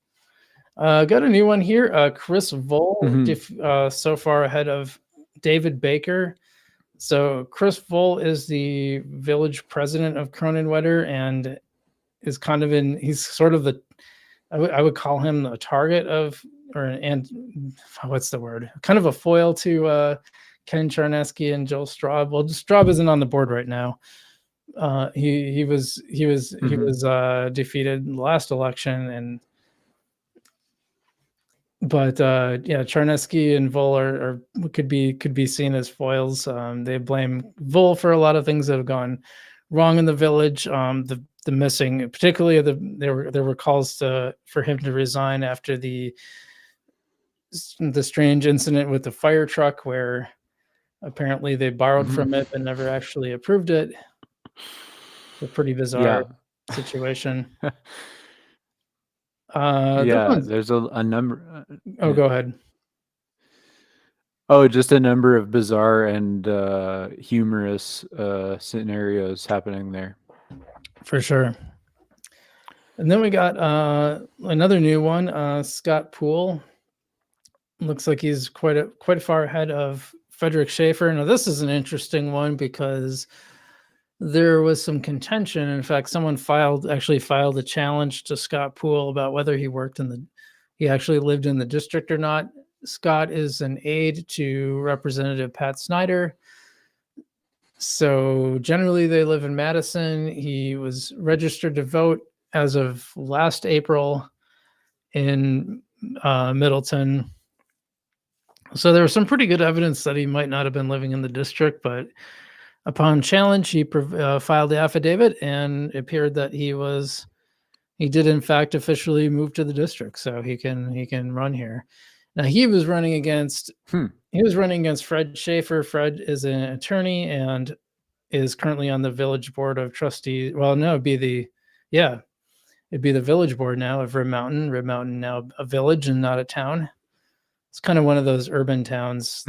Got a new one here. Chris Voll, so far ahead of David Baker. So Chris Voll is the village president of Cronenwetter and is kind of he's sort of I would call him a target of, what's the word? Kind of a foil to Ken Charnesky and Joel Straub. Well, Straub isn't on the board right now. He was defeated in the last election, but Charnesky and Voll could be seen as foils. They blame Voll for a lot of things that have gone wrong in the village. The missing, particularly there were calls for him to resign after the strange incident with the fire truck, where apparently they borrowed from it and never actually approved it. It's a pretty bizarre situation. There's a number. Go ahead. Oh, just a number of bizarre and humorous scenarios happening there. For sure. And then we got another new one, Scott Poole. Looks like he's quite far ahead of Frederick Schaefer. Now, this is an interesting one because there was some contention. In fact, someone actually filed a challenge to Scott Poole about whether he actually lived in the district or not. Scott is an aide to Representative Pat Snyder. So generally they live in Madison. He was registered to vote as of last April in Middleton. So there was some pretty good evidence that he might not have been living in the district, but upon challenge, he filed the affidavit, and it appeared that he did in fact officially move to the district, so he can run here. Now he was running against Fred Schaefer. Fred is an attorney and is currently on the village board of trustees. Well, no, it'd be the village board now of Rib Mountain. Rib Mountain now a village and not a town. It's kind of one of those urban towns.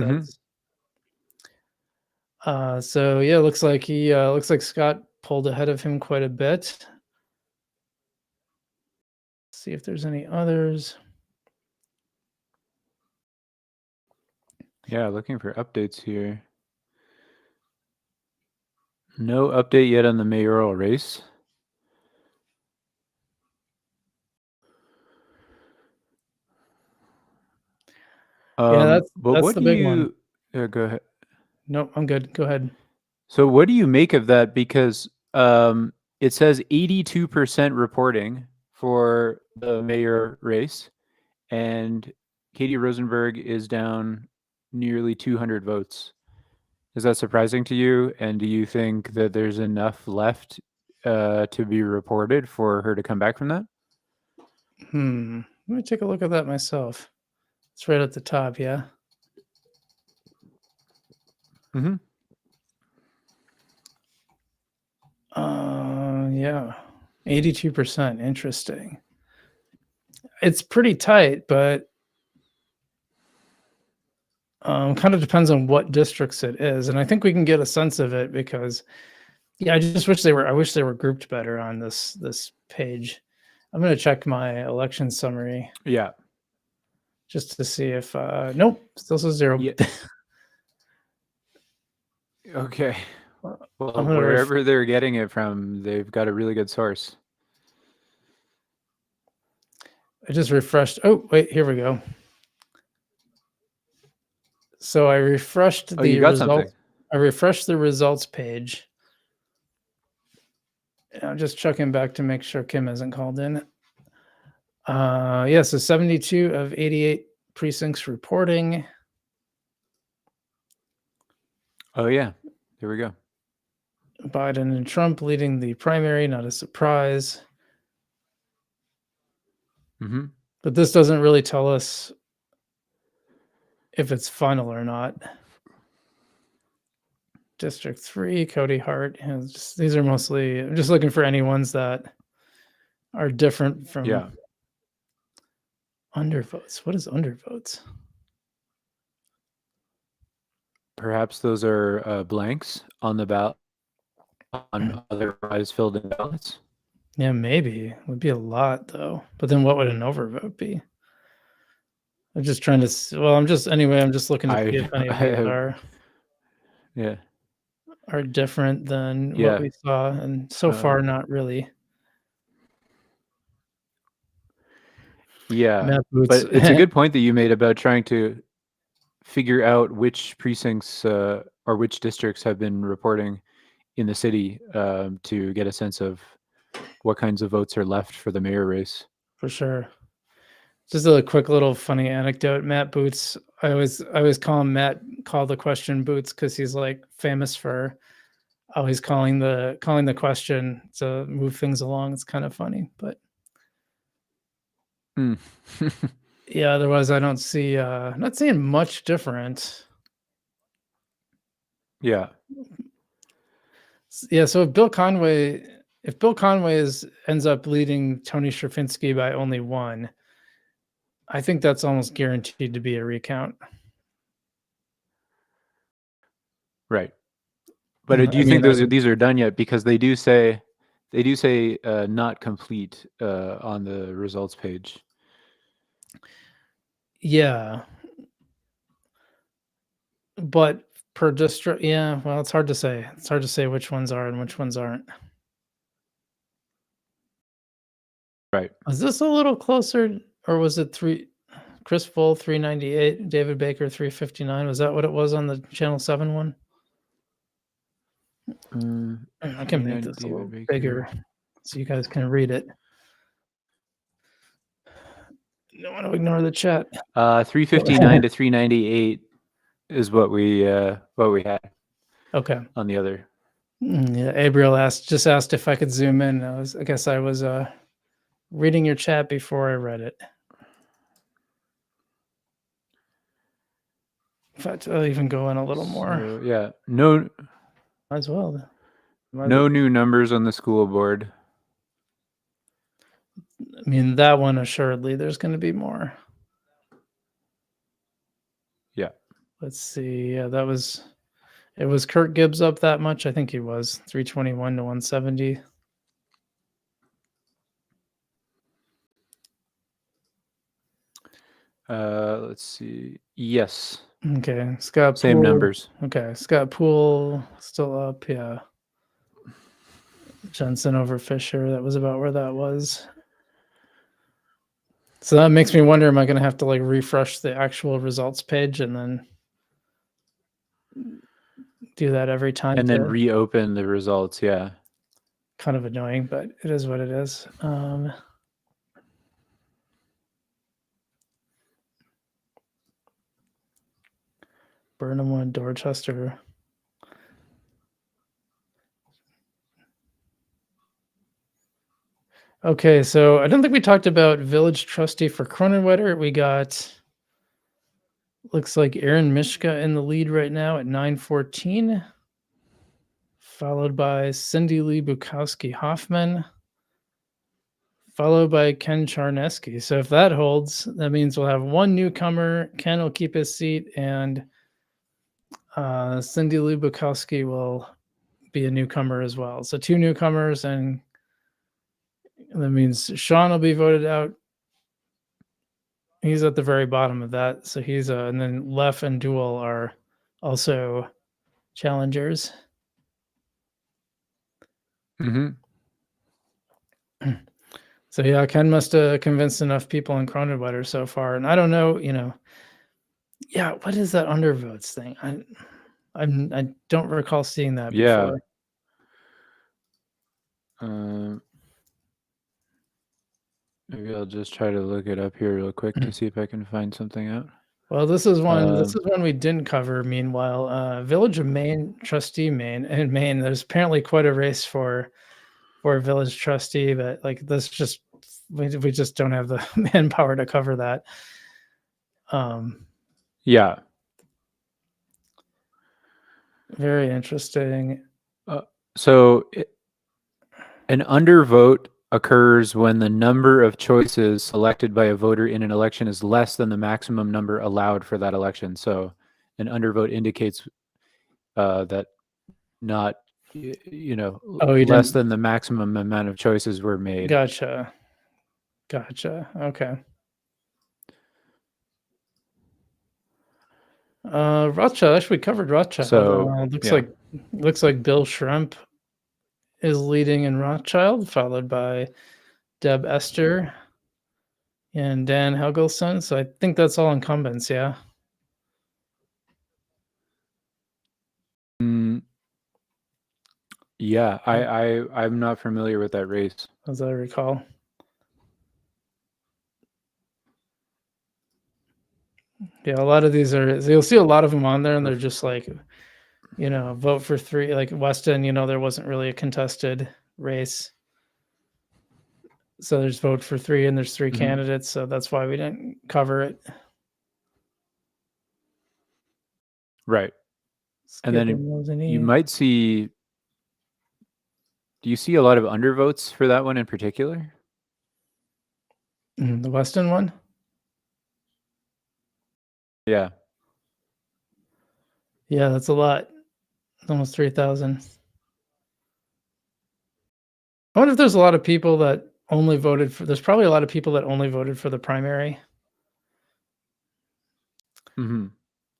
So yeah, looks like Scott pulled ahead of him quite a bit. Let's see if there's any others. Yeah, looking for updates here. No update yet on the mayoral race. That's the big one. Go ahead. Nope, I'm good. Go ahead. So what do you make of that? Because it says 82% reporting for the mayor race, and Katie Rosenberg is down nearly 200 votes. Is that surprising to you? And do you think that there's enough left to be reported for her to come back from that? Let me take a look at that myself. It's right at the top, yeah. Yeah, 82%. Interesting. It's pretty tight, but kind of depends on what districts it is, and I think we can get a sense of it because, I just wish they were grouped better on this page. I'm going to check my election summary. Yeah. Just to see if nope, still says 0. Yeah. Okay. Well, wherever they're getting it from, they've got a really good source. I just refreshed. Oh, wait, here we go. So I refreshed the results. I refreshed the results page. I'm just checking back to make sure Kim hasn't called in. So 72 of 88 precincts reporting. Oh, yeah. Here we go. Biden and Trump leading the primary, not a surprise. But this doesn't really tell us if it's final or not. District 3, Cody Hart. These are mostly, I'm just looking for any ones that are different from undervotes. What is undervotes? Perhaps those are blanks on the ballot, on otherwise filled in ballots. Yeah, maybe. It would be a lot, though. But then what would an overvote be? I'm just trying to. Well, I'm just looking to see if any of these are different than what we saw, and so far not really. Yeah, but it's a good point that you made about trying to figure out which precincts or which districts have been reporting in the city to get a sense of what kinds of votes are left for the mayor race. For sure. Just a quick little funny anecdote. Matt Boots, I always call him Matt, call the question Boots, because he's like famous for always calling the question to move things along. It's kind of funny, but yeah, otherwise I don't see not seeing much different. Yeah. Yeah, so if Bill Conway ends up leading Tony Straczynski by only one, I think that's almost guaranteed to be a recount. Right. But do you think these are done yet? Because they do say not complete on the results page. Yeah. But per district, yeah, well, it's hard to say. It's hard to say which ones are and which ones aren't. Right. Was this a little closer, or was it Chris Full 398, David Baker 359? Was that what it was on the Channel 7 one? I can make this a little bigger so you guys can read it. Don't want to ignore the chat. 359 to 398 is what we had. Okay. On the other. Yeah, Abriel just asked if I could zoom in. I guess I was reading your chat before I read it. In fact, I'll even go in a little more. So, yeah, no. As well. No new numbers on the school board. I mean, that one assuredly there's going to be more. Yeah. Let's see. Yeah, it was Kurt Gibbs up that much. I think he was 321 to 170. Let's see. Yes. Okay. Scott Same Poole. numbers. Okay. Scott Poole still up. Yeah. Jensen over Fisher. That was about where that was. So that makes me wonder, am I going to have to like refresh the actual results page and then do that every time? And then reopen the results. Yeah. Kind of annoying, but it is what it is. Burnham won Dorchester. Okay, so I don't think we talked about village trustee for Cronenwetter. We got, looks like Aaron Mishka in the lead right now at 914, followed by Cindy Lee Bukowski Hoffman, followed by Ken Charneski. So if that holds, that means we'll have one newcomer. Ken will keep his seat, and Cindy Lee Bukowski will be a newcomer as well. So two newcomers, and that means Sean will be voted out. He's at the very bottom of that. So he's and then Lef and Duel are also challengers. Mm-hmm. So yeah, Ken must have convinced enough people in Cronenwetter so far. And I don't know, yeah, what is that undervotes thing? I don't recall seeing that before. Maybe I'll just try to look it up here real quick to see if I can find something out. Well, this is one we didn't cover. Meanwhile, Village of Maine trustee in Maine. There's apparently quite a race for village trustee, but like this just we just don't have the manpower to cover that. Yeah. Very interesting. So an undervote occurs when the number of choices selected by a voter in an election is less than the maximum number allowed for that election. So an undervote indicates that not, less than the maximum amount of choices were made. Gotcha. Okay. Rothschild. Actually, we covered Rothschild. So Looks like Bill Shrimp is leading in Rothschild, followed by Deb Esther and Dan Helgelson. So I think that's all incumbents. Yeah. Yeah, I'm not familiar with that race, as I recall. Yeah, a lot of these are. You'll see a lot of them on there, and they're just like, vote for 3. Like Weston, there wasn't really a contested race, so there's vote for 3, and there's 3 candidates. So that's why we didn't cover it. Right. And then you might see. Do you see a lot of undervotes for that one in particular? The Weston one? Yeah. Yeah, that's a lot. Almost 3,000. I wonder if there's a lot of people that only voted for. There's probably a lot of people that only voted for the primary.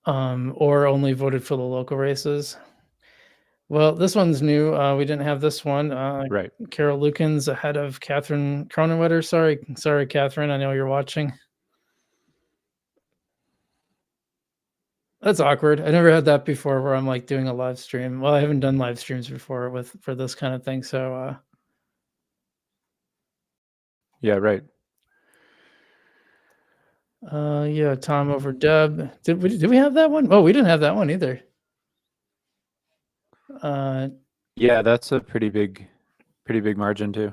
Or only voted for the local races. Well, this one's new. We didn't have this one. Right. Carol Lukens ahead of Catherine Cronenwetter. Sorry, Catherine. I know you're watching. That's awkward. I never had that before where I'm like doing a live stream. Well, I haven't done live streams before for this kind of thing. So, yeah, right. Yeah, Tom over Deb. Did we have that one? Oh, we didn't have that one either. Yeah, that's a pretty big margin too.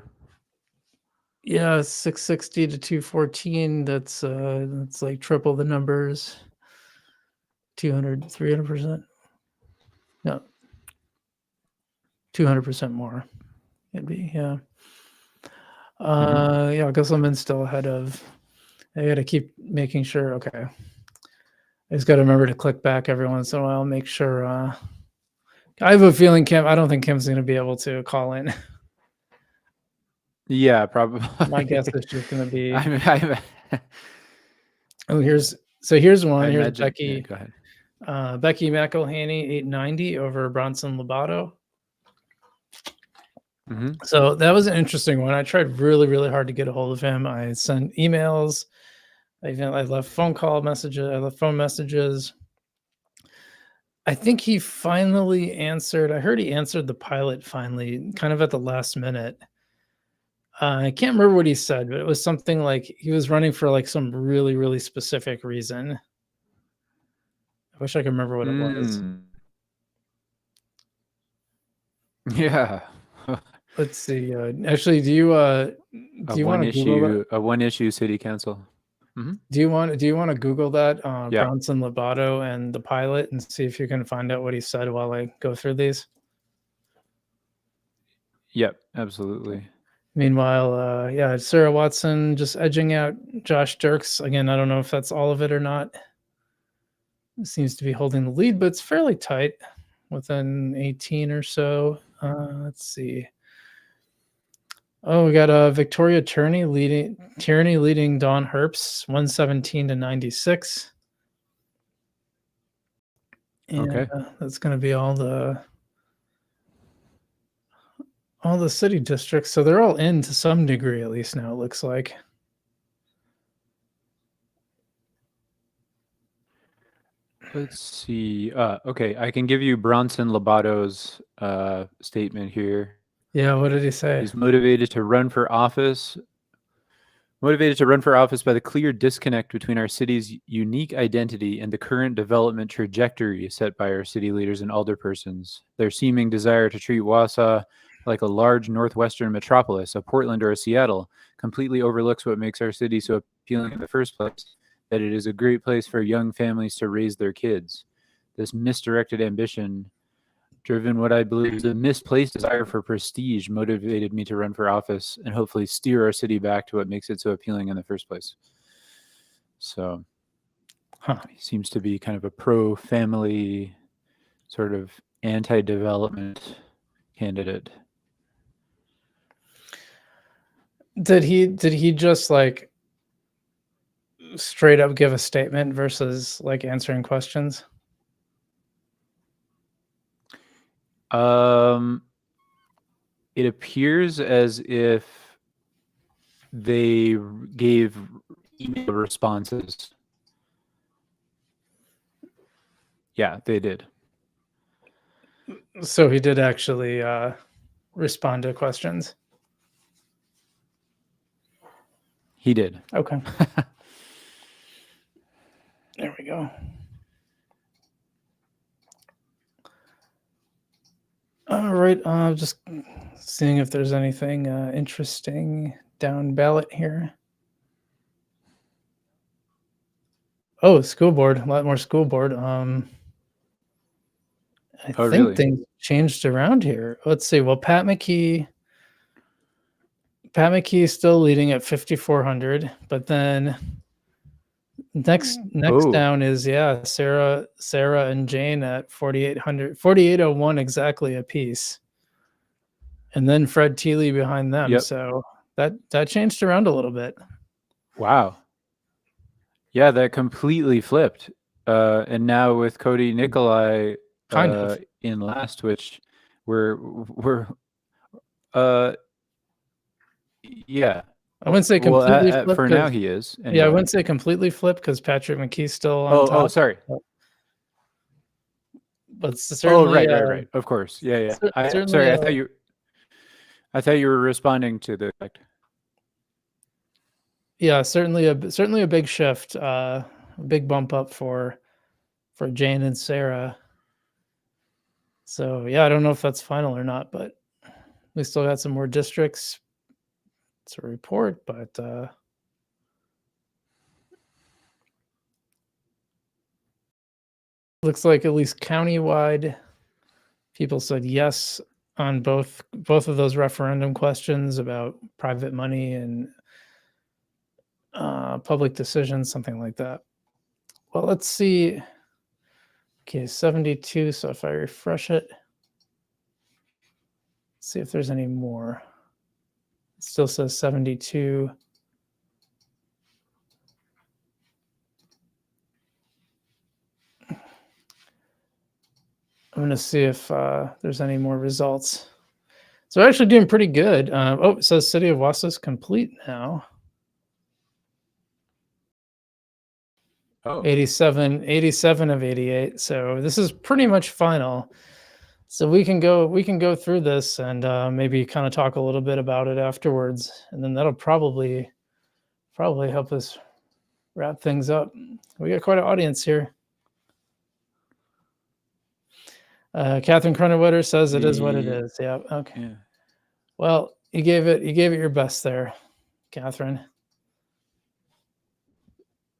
Yeah, 660 to 214. That's like triple the numbers. 200, 300%. No, 200% more. It'd be, yeah. Yeah, Gusselman's still ahead of. I got to keep making sure. Okay. I just got to remember to click back every once in a while, make sure. I have a feeling I don't think Kim's going to be able to call in. Yeah, probably. My guess is just going to be. Oh, here's one. Here's Becky. Yeah, go ahead. Becky McElhaney, 890 over Bronson Lobato. So that was an interesting one. I tried really, really hard to get a hold of him. I sent emails. I left phone messages. I left phone messages. I think he finally answered. I heard he answered the pilot finally, kind of at the last minute. I can't remember what he said, but it was something like he was running for like some really, really specific reason. I wish I could remember what it was. Yeah. Let's see. Actually, do you want to Google that? A one-issue city council? Do you want to Google that Bronson Lobato and the pilot and see if you can find out what he said while I go through these? Yep, absolutely. Meanwhile, yeah, Sarah Watson just edging out Josh Dirks again. I don't know if that's all of it or not. It seems to be holding the lead, but it's fairly tight, within 18 or so. Let's see. Oh, we got Victoria Tierney leading Dawn Herbst 117 to 96. And that's going to be all the city districts. So they're all in to some degree, at least now it looks like. Let's see. Okay, I can give you Bronson Lobato's statement here. Yeah, what did he say? He's motivated to run for office by the clear disconnect between our city's unique identity and the current development trajectory set by our city leaders and alderpersons. Their seeming desire to treat Wausau like a large northwestern metropolis, a Portland or a Seattle, completely overlooks what makes our city so appealing in the first place, that it is a great place for young families to raise their kids. This misdirected ambition, driven what I believe is a misplaced desire for prestige, motivated me to run for office and hopefully steer our city back to what makes it so appealing in the first place. So he seems to be kind of a pro-family, sort of anti-development candidate. Did he just like straight up give a statement versus like answering questions? It appears as if they gave email responses. Yeah, they did. So he did actually respond to questions. He did. Okay. There we go. All right. Just seeing if there's anything interesting down ballot here. Oh, school board. A lot more school board. I think really? things changed around here. Let's see. Well, Pat McKee is still leading at 5,400, but then next down is Sarah and Jane at 4,800, 4,801 exactly a piece, and then Fred Teeley behind them. Yep. So that changed around a little bit. Wow. Yeah, that completely flipped. And now with Cody Nikolai Kind of. in last, which we're yeah. I wouldn't say completely flipped. For now he is. Anyway. Yeah, I wouldn't say completely flipped because Patrick McKee's still on top. Oh, sorry. But certainly. Right. Of course. Yeah. Sorry, I thought you were responding to the fact. Yeah, certainly a big shift, a big bump up for Jane and Sarah. So yeah, I don't know if that's final or not, but we still got some more districts to report. But looks like at least countywide, people said yes on both of those referendum questions about private money and public decisions, something like that. Well, let's see. Okay, 72. So if I refresh it, see if there's any more. It still says 72. I'm going to see if there's any more results. So we're actually doing pretty good. It says City of Wausau is complete now. Oh. 87 of 88. So this is pretty much final. So we can go through this and maybe kind of talk a little bit about it afterwards, and then that'll probably help us wrap things up. We got quite an audience here. Catherine Cronenwetter says it is what it is. Yeah. Okay. Yeah. Well, you gave it your best there, Catherine.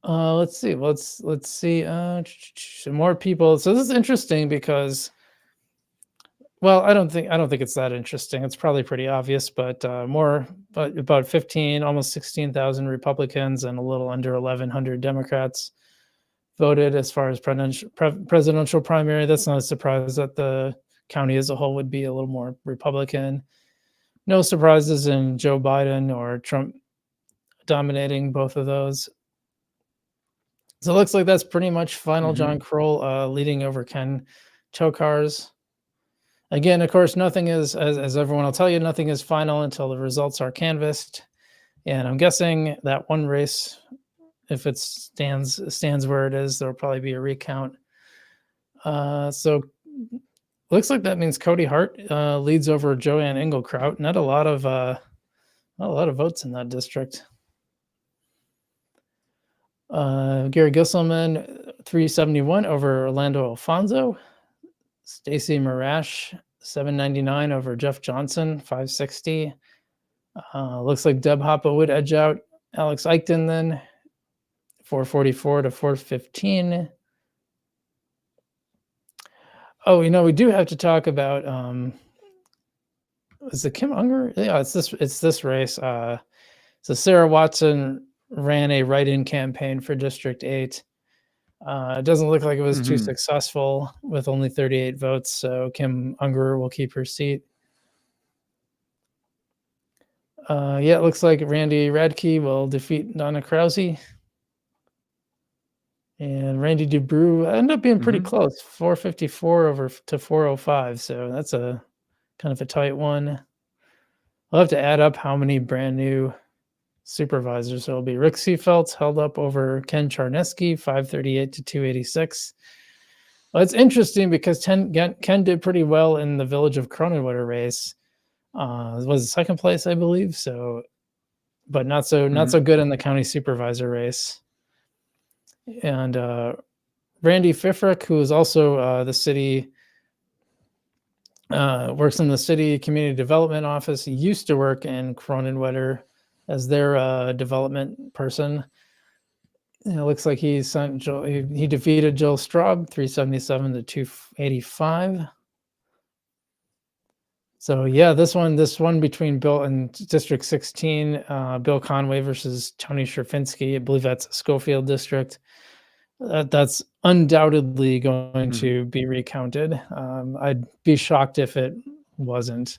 Let's see. Let's see. Some more people. So this is interesting because, well, I don't think it's that interesting. It's probably pretty obvious, but about 15, almost 16,000 Republicans and a little under 1,100 Democrats voted as far as presidential primary. That's not a surprise that the county as a whole would be a little more Republican. No surprises in Joe Biden or Trump dominating both of those. So it looks like that's pretty much final. Mm-hmm. John Kroll leading over Ken Chokars. Again, of course, nothing is, as everyone will tell you, nothing is final until the results are canvassed. And I'm guessing that one race, if it stands where it is, there'll probably be a recount. So looks like that means Cody Hart leads over Joanne Engelkraut. Not a lot of votes in that district. Gary Gisselman, 371 over Orlando Alfonso. Stacey Marash, 799 over Jeff Johnson, 560. Looks like Deb Hoppa would edge out Alex Eichten then, 444 to 415. Oh, we do have to talk about is it Kim Unger? Yeah, it's this race. So Sarah Watson ran a write-in campaign for District 8. It doesn't look like it was too successful with only 38 votes, so Kim Unger will keep her seat. It looks like Randy Radke will defeat Donna Krause. And Randy DeBrew ended up being pretty Mhm. close, 454 over to 405. So that's a kind of a tight one. I'll have to add up how many brand new supervisors there'll be. Rick Seefeld's held up over Ken Charneski, 538 to 286. Well, it's interesting because Ken did pretty well in the Village of Cronenwether race. Was second place, I believe. So, but not so good in the county supervisor race. And Randy Fifrick, who is also the city, works in the city community development office. He used to work in Cronenwether as their development person. It looks like he defeated Joe Straub 377 to 285. So yeah, this one between Bill and District 16, Bill Conway versus Tony Sherfinsky. I believe that's Schofield District. That's undoubtedly going to be recounted. I'd be shocked if it wasn't.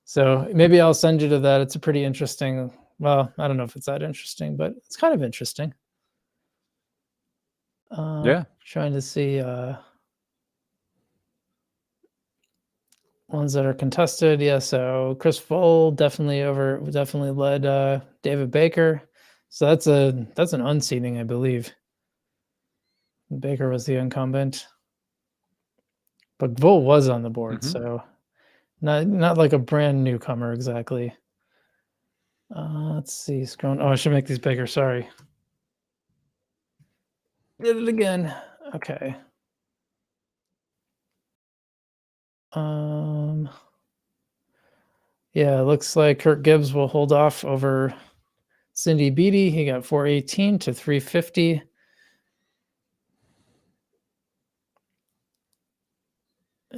So maybe I'll send you to that. It's a pretty interesting. Well, I don't know if it's that interesting, but it's kind of interesting. Yeah. Trying to see ones that are contested. Yeah, so Chris Voll definitely led David Baker. So that's an unseating, I believe. Baker was the incumbent, but Voll was on the board, so not like a brand newcomer exactly. Let's see, scrolling. Oh, I should make these bigger. Sorry. Did it again. Okay. Yeah, it looks like Kurt Gibbs will hold off over Cindy Beatty. He got 418 to 350.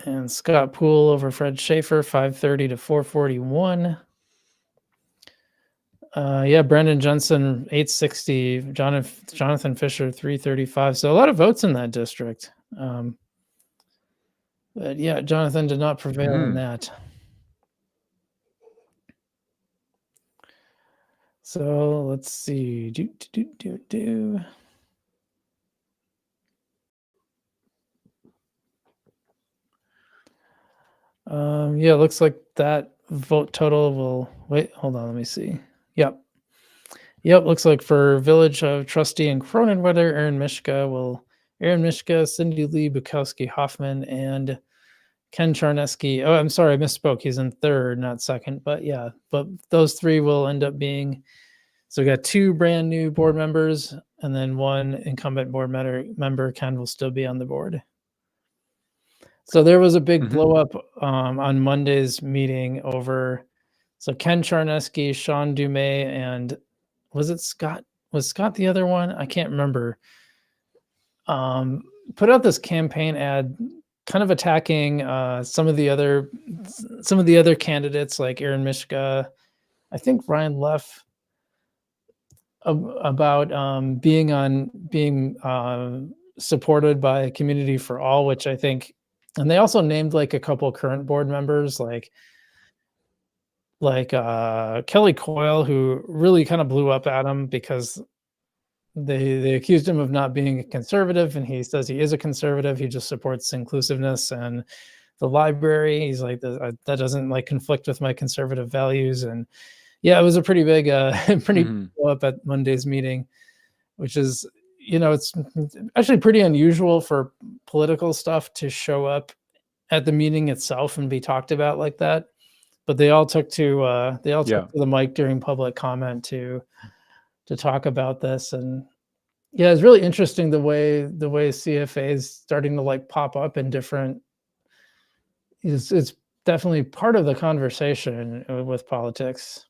And Scott Poole over Fred Schaefer, 530 to 441. Yeah, Brendan Johnson, 860. Jonathan Fisher, 335. So a lot of votes in that district. But yeah, Jonathan did not prevail in that. So let's see. Yeah, it looks like that vote total will wait. Hold on, let me see. Yep. Looks like for Village of Trustee in Cronenwether, Aaron Mishka, Cindy Lee Bukowski Hoffman, and Ken Charneski. Oh, I'm sorry, I misspoke. He's in third, not second. But yeah, but those three will end up being. So we got two brand new board members, and then one incumbent board member. Ken will still be on the board. So there was a big blow up on Monday's meeting over. So Ken Charneski, Sean Dumais, and was it Scott? Was Scott the other one? I can't remember. Put out this campaign ad, kind of attacking some of the other candidates like Aaron Mishka, I think Ryan Leff, about being supported by Community for All, which I think, and they also named like a couple current board members like Kelly Coyle, who really kind of blew up at him because they accused him of not being a conservative, and he says he is a conservative. He just supports inclusiveness and the library. He's like, that doesn't like conflict with my conservative values. And yeah, it was a pretty big blow up at Monday's meeting, which is, it's actually pretty unusual for political stuff to show up at the meeting itself and be talked about like that. But they all took to the mic during public comment to talk about this. And yeah, it's really interesting the way CFA is starting to like pop up in different. It's definitely part of the conversation with politics.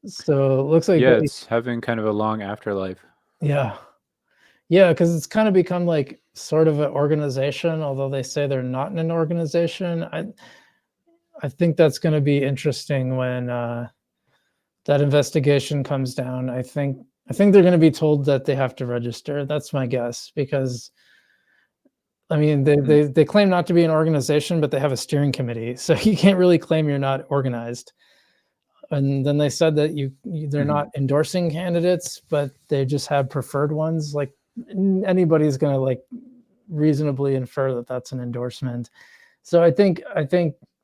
So it looks like it's having kind of a long afterlife. Yeah, because it's kind of become like sort of an organization, although they say they're not an organization. I think that's going to be interesting when that investigation comes down. I think they're going to be told that they have to register. That's my guess, because I mean they claim not to be an organization, but they have a steering committee, so you can't really claim you're not organized. and then they said that they're not endorsing candidates, but they just have preferred ones. Like anybody's going to like reasonably infer that that's an endorsement. So I think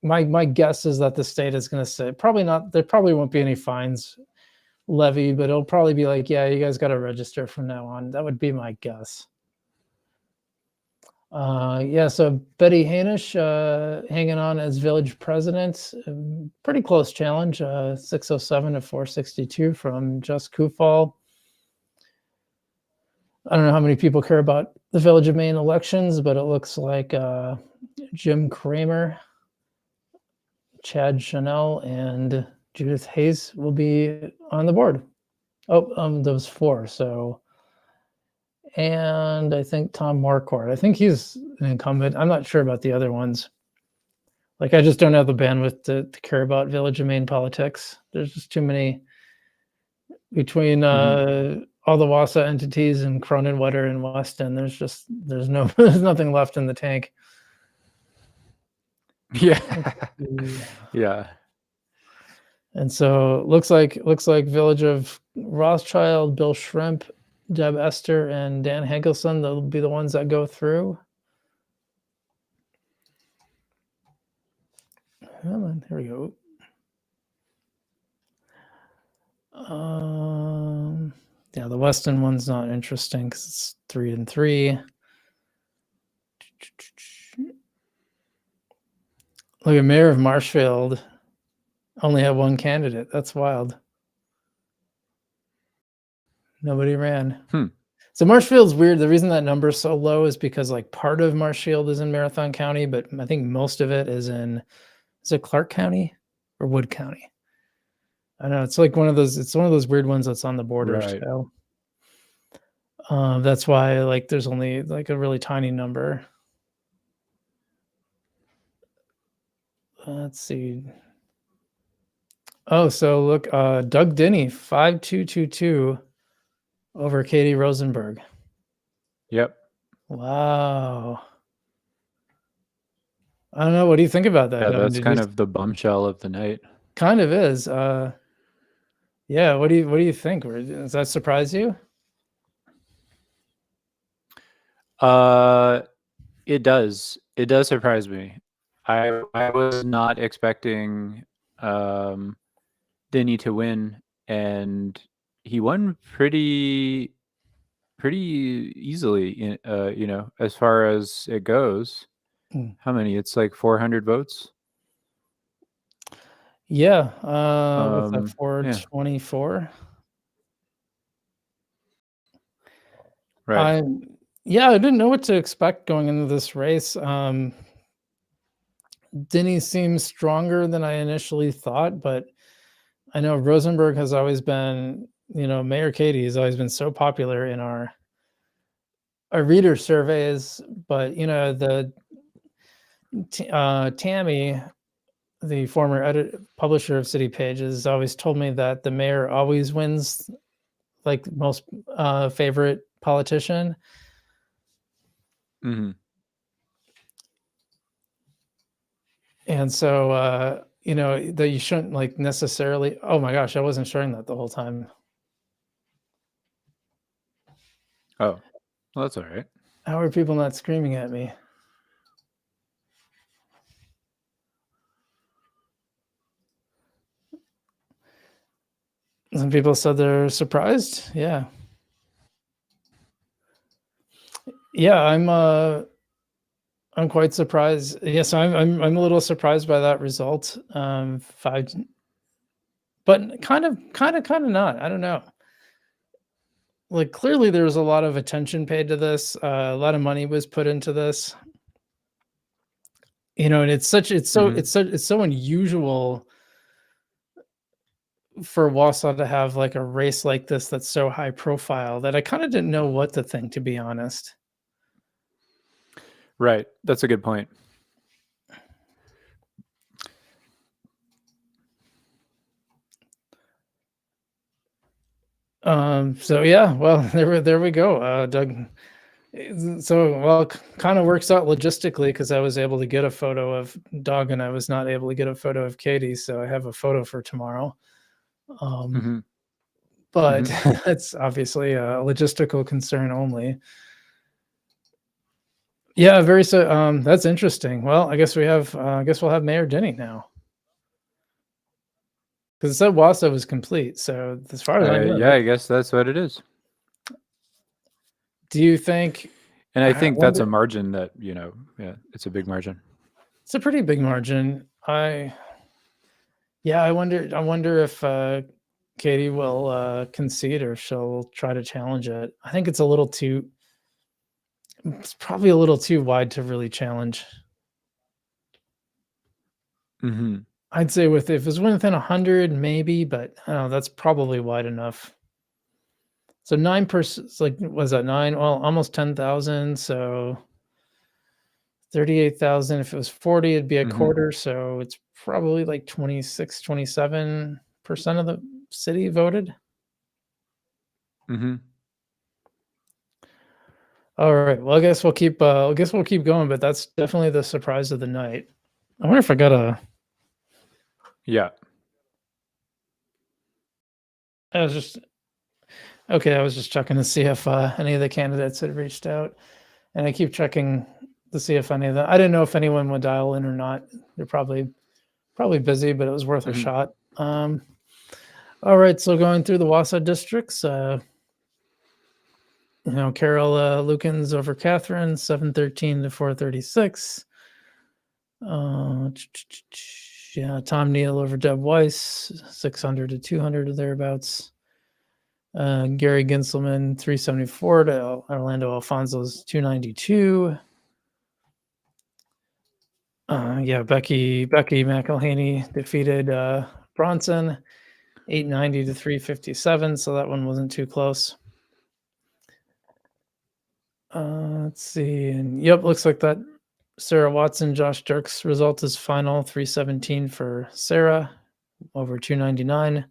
my guess is that the state is going to say probably not. There probably won't be any fines levied, but it'll probably be like, yeah, you guys got to register from now on. That would be my guess. Yeah, so Betty Hainish hanging on as village president. Pretty close challenge, 607 to 462 from Just Kufal. I don't know how many people care about the Village of Maine elections, but it looks like Jim Kramer, Chad Chanel, and Judith Hayes will be on the board. Oh, those 4. So, and I think Tom Marquardt. I think he's an incumbent. I'm not sure about the other ones. Like, I just don't have the bandwidth to care about Village of Maine politics. There's just too many between all the Wausau entities and Cronenwetter and Weston. There's nothing left in the tank. Yeah. Yeah. And so looks like Village of Rothschild, Bill Shrimp, Deb Esther, and Dan Hankelson, they'll be the ones that go through. Come on, here we go. Yeah, the Weston one's not interesting because it's 3 and 3. Look at Mayor of Marshfield. Only have 1 candidate. That's wild. Nobody ran. So Marshfield's weird. The reason that number is so low is because like part of Marshfield is in Marathon County, but I think most of it is in, is it Clark County or Wood County? I know it's like one of those weird ones that's on the border. Right. So that's why like there's only like a really tiny number. Let's see. Oh, so look, Doug Denny, 5222 over Katie Rosenberg. Yep. Wow. I don't know. What do you think about that? Yeah, that's kind of the bombshell of the night. Kind of is. Yeah. What do you think? Does that surprise you? It does. It does surprise me. I was not expecting Denny to win, and he won pretty easily. You know, as far as it goes. How many? It's like 400 votes. Yeah. What's that? 424. Right. Yeah, I didn't know what to expect going into this race. Denny seems stronger than I initially thought, but I know Rosenberg has always been, you know, Mayor Katie has always been so popular in our reader surveys, but you know, the Tammy, the former publisher of City Pages, always told me that the mayor always wins, like most favorite politician. And so, you know, that you shouldn't like necessarily. Oh my gosh, I wasn't sharing that the whole time. Oh, well, that's all right. How are people not screaming at me? Some people said they're surprised. Yeah. Yeah, I'm quite surprised. Yes, I'm a little surprised by that result. 5, but kind of not. I don't know. Like clearly there was a lot of attention paid to this. A lot of money was put into this. You know, and it's so unusual for Wausau to have like a race like this that's so high profile that I kind of didn't know what to think, to be honest. Right. That's a good point. So yeah, well, there we go. Doug. So, well, kind of works out logistically because I was able to get a photo of Doug and I was not able to get a photo of Katie. So I have a photo for tomorrow. But that's obviously a logistical concern only. Yeah, that's interesting. Well, I guess we'll have Mayor Denny now. Because it said Wausau was complete, so as far as I know. Yeah, I guess that's what it is. Do you think? And I think that's a margin that, it's a big margin. It's a pretty big margin. I wonder if Katie will concede or she'll try to challenge it. I think it's probably a little too wide to really challenge. I'd say if it was within 100, maybe, but that's probably wide enough. So 9%, was that 9? Well, almost 10,000. So 38,000. If it was 40, it'd be a quarter. So it's probably like 26, 27% of the city voted. All right. Well, I guess we'll keep going, but that's definitely the surprise of the night. I wonder if I got a. Yeah. I was just checking to see if any of the candidates had reached out, and I keep checking to see if any of them. I didn't know if anyone would dial in or not. They're probably busy, but it was worth a shot. All right, so going through the Wausau districts, Carol Lukens over Catherine, 713 to 436. Tom Neal over Deb Weiss, 600 to 200 or thereabouts. Gary Ginselman, 374 to Orlando Alfonso's 292. Becky McElhaney defeated Bronson, 890 to 357. So that one wasn't too close. Let's see. And looks like that Sarah Watson, Josh Dirks result is final, 317 for Sarah over 299.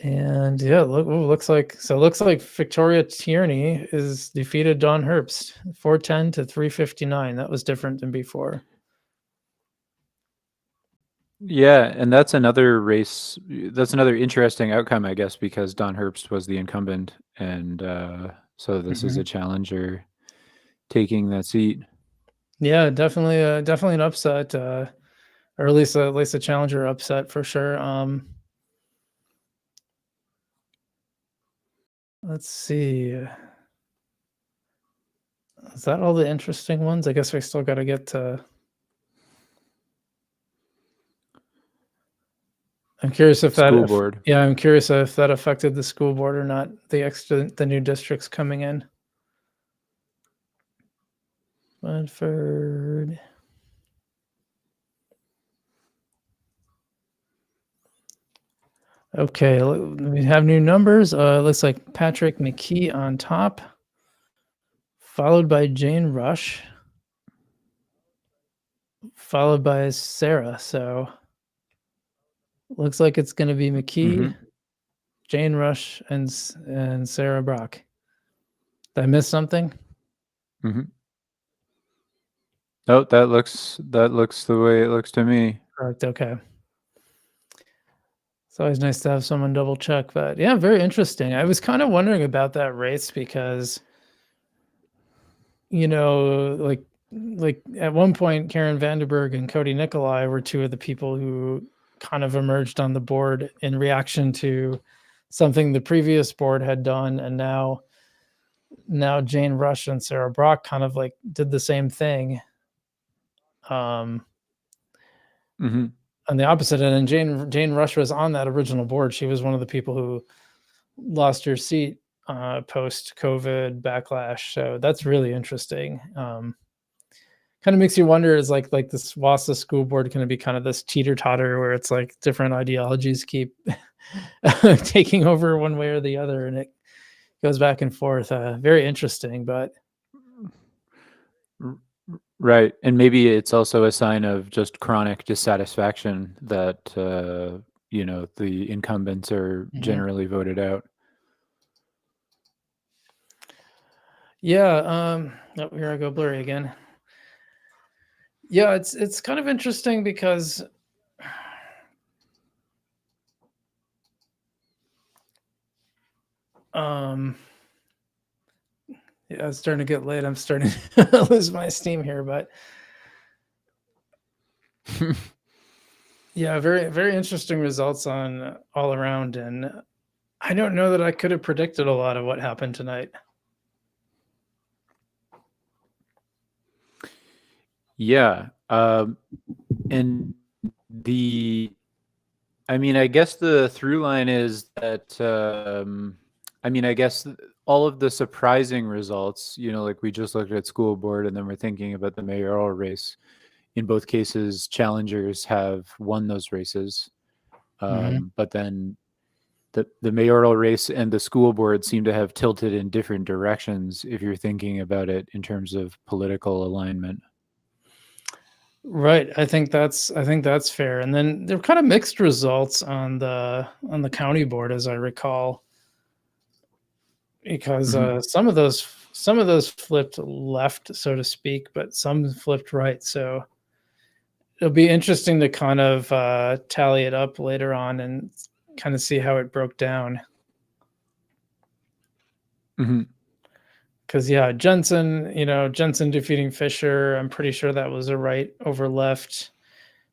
And looks like Victoria Tierney is defeated Dawn Herbst, 410 to 359. That was different than before. Yeah, and that's another race. That's another interesting outcome, I guess, because Dawn Herbst was the incumbent, and so this is a challenger taking that seat. Yeah, definitely an upset, or at least a challenger upset for sure. Let's see. Is that all the interesting ones? I guess we still got to get to. I'm curious if that school board. Yeah, I'm curious if that affected the school board or not. The new districts coming in. Bedford. Okay, we have new numbers. Looks like Patrick McKee on top, followed by Jane Rush, followed by Sarah. So looks like it's going to be McKee, Jane Rush, and Sarah Brock. Did I miss something? Oh, that looks the way it looks to me. Correct. Okay. It's always nice to have someone double check, but yeah, very interesting. I was kind of wondering about that race because, like at one point, Karen Vandenberg and Cody Nikolai were two of the people who kind of emerged on the board in reaction to something the previous board had done, and now Jane Rush and Sarah Brock kind of like did the same thing. On the opposite end, and Jane Rush was on that original board. She was one of the people who lost her seat post-COVID backlash. So that's really interesting. Kind of makes you wonder, is like this Wausau school board going to be kind of this teeter-totter where it's like different ideologies keep taking over one way or the other, and it goes back and forth. Very interesting, but right. And maybe it's also a sign of just chronic dissatisfaction that the incumbents are generally voted out. Yeah. Here I go blurry again. Yeah, it's kind of interesting because Yeah, it's starting to get late. I'm starting to lose my steam here, but yeah, very, very interesting results on all around. And I don't know that I could have predicted a lot of what happened tonight. Yeah. And I guess the through line is that, I guess all of the surprising results, like we just looked at school board and then we're thinking about the mayoral race. In both cases, challengers have won those races. But then the mayoral race and the school board seem to have tilted in different directions if you're thinking about it in terms of political alignment. Right. I think that's fair. And then there were kind of mixed results on the county board, as I recall, because some of those flipped left, so to speak, but some flipped right. So it'll be interesting to kind of tally it up later on and kind of see how it broke down. Because Jensen defeating Fisher, I'm pretty sure that was a right over left.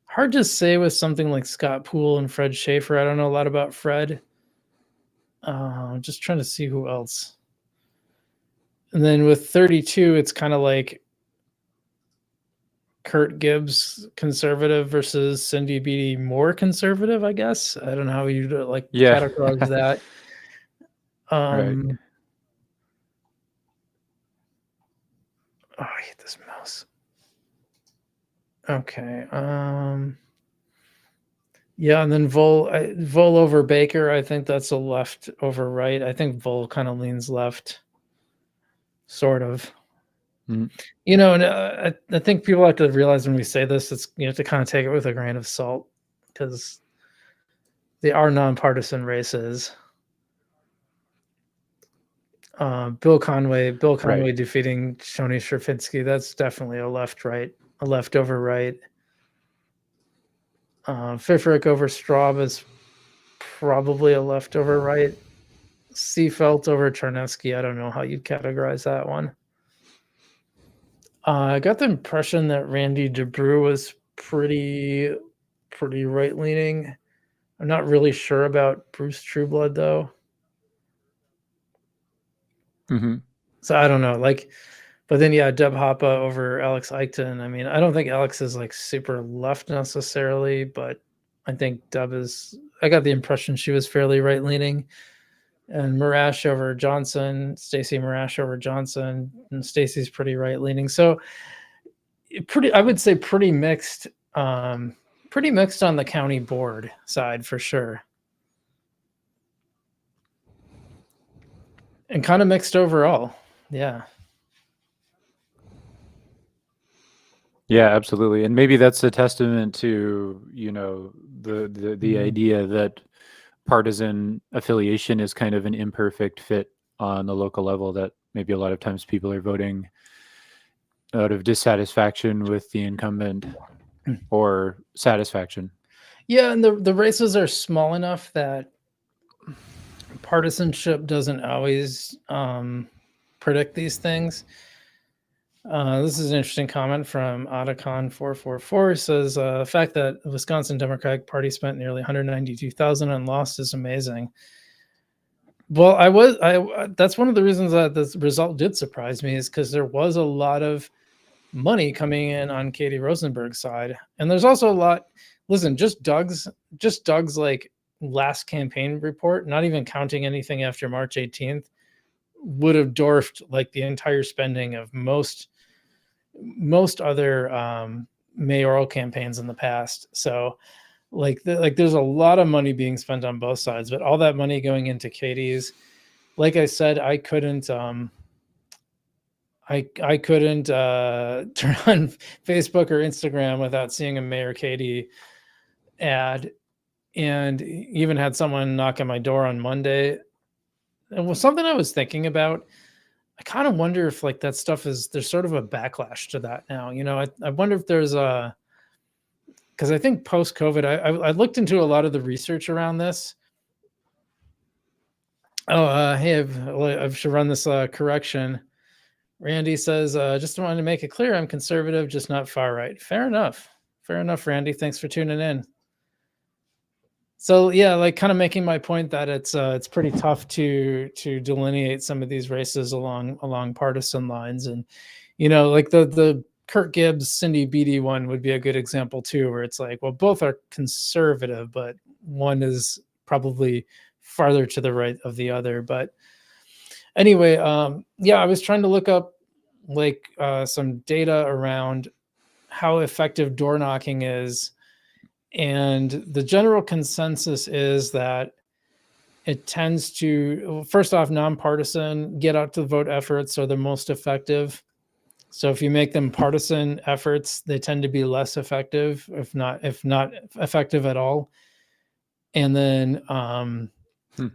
Hard to say with something like Scott Poole and Fred Schaefer. I don't know a lot about Fred. Just trying to see who else. And then with 32, it's kind of like Kurt Gibbs conservative versus Cindy Beatty more conservative, I guess. I don't know how you categorize that. Right. Oh, I hate this mouse. Okay. Yeah, and then Vol over Baker. I think that's a left over right. I think Vol kind of leans left, sort of. And I think people have to realize when we say this, it's to kind of take it with a grain of salt because they are nonpartisan races. Bill Conway defeating Shoni Sherfinsky. That's definitely a left over right. Fifrick over Straub is probably a left over right. Seafelt over Charnetsky. I don't know how you'd categorize that one. I got the impression that Randy DeBrew was pretty right leaning. I'm not really sure about Bruce Trueblood though. So I don't know. But then Deb Hoppa over Alex Eichten. I mean, I don't think Alex is like super left necessarily, but I think Deb is. I got the impression she was fairly right leaning. And Marash over Johnson, Stacey Marash over Johnson, and Stacey's pretty right leaning. So I would say pretty mixed. Pretty mixed on the county board side for sure. And kind of mixed overall. Yeah. Yeah, absolutely. And maybe that's a testament to, the idea that partisan affiliation is kind of an imperfect fit on the local level, that maybe a lot of times people are voting out of dissatisfaction with the incumbent or satisfaction. Yeah, and the races are small enough that partisanship doesn't always predict these things. This is an interesting comment from Otacon444. It says the fact that the Wisconsin Democratic Party spent nearly $192,000 and lost is amazing. Well, that's one of the reasons that this result did surprise me, is because there was a lot of money coming in on Katie Rosenberg's side, and there's also a lot. Listen, just Doug's like last campaign report, not even counting anything after March 18th, would have dwarfed like the entire spending of most other mayoral campaigns in the past. So there's a lot of money being spent on both sides, but all that money going into Katie's, like I said, I couldn't I couldn't turn on Facebook or Instagram without seeing a Mayor Katie ad, and even had someone knock on my door on Monday. It was something I was thinking about. I kind of wonder if like that stuff there's sort of a backlash to that now. I wonder if there's because I think post-COVID, I looked into a lot of the research around this, Hey, I should run this correction. Randy says, just wanted to make it clear I'm conservative, just not far right. Fair enough. Fair enough, Randy. Thanks for tuning in. So yeah, like kind of making my point that it's pretty tough to delineate some of these races along partisan lines, and like the Kurt Gibbs Cindy Beatty one would be a good example too, where it's like, well, both are conservative, but one is probably farther to the right of the other. But anyway, yeah, I was trying to look up like some data around how effective door knocking is, and the general consensus is that it tends to, first off, nonpartisan get out to the vote efforts are the most effective. So if you make them partisan efforts, they tend to be less effective, if not effective at all. And then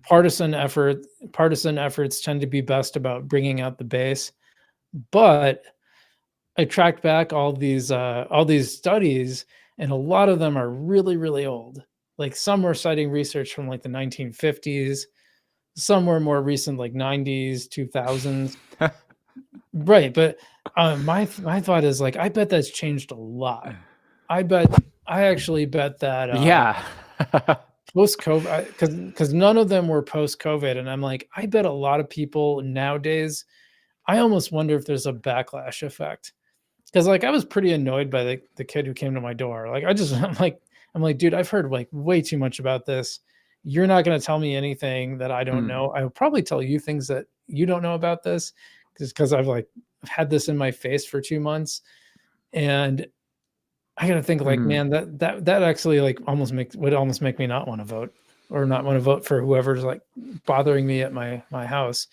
partisan efforts tend to be best about bringing out the base. But I tracked back all these studies, and a lot of them are really, really old. Like some were citing research from like the 1950s, some were more recent, like 90s, 2000s. Right, but my thought is like, I bet that's changed a lot. I actually bet that Yeah. post-COVID, because none of them were post-COVID, and I'm like, I bet a lot of people nowadays, I almost wonder if there's a backlash effect. Because like I was pretty annoyed by the kid who came to my door. Like I'm like, dude, I've heard like way too much about this. You're not going to tell me anything that I don't know. I will probably tell you things that you don't know about this, because I've like had this in my face for 2 months, and I got to think like, man, that actually like would almost make me not want to vote, or not want to vote for whoever's like bothering me at my house.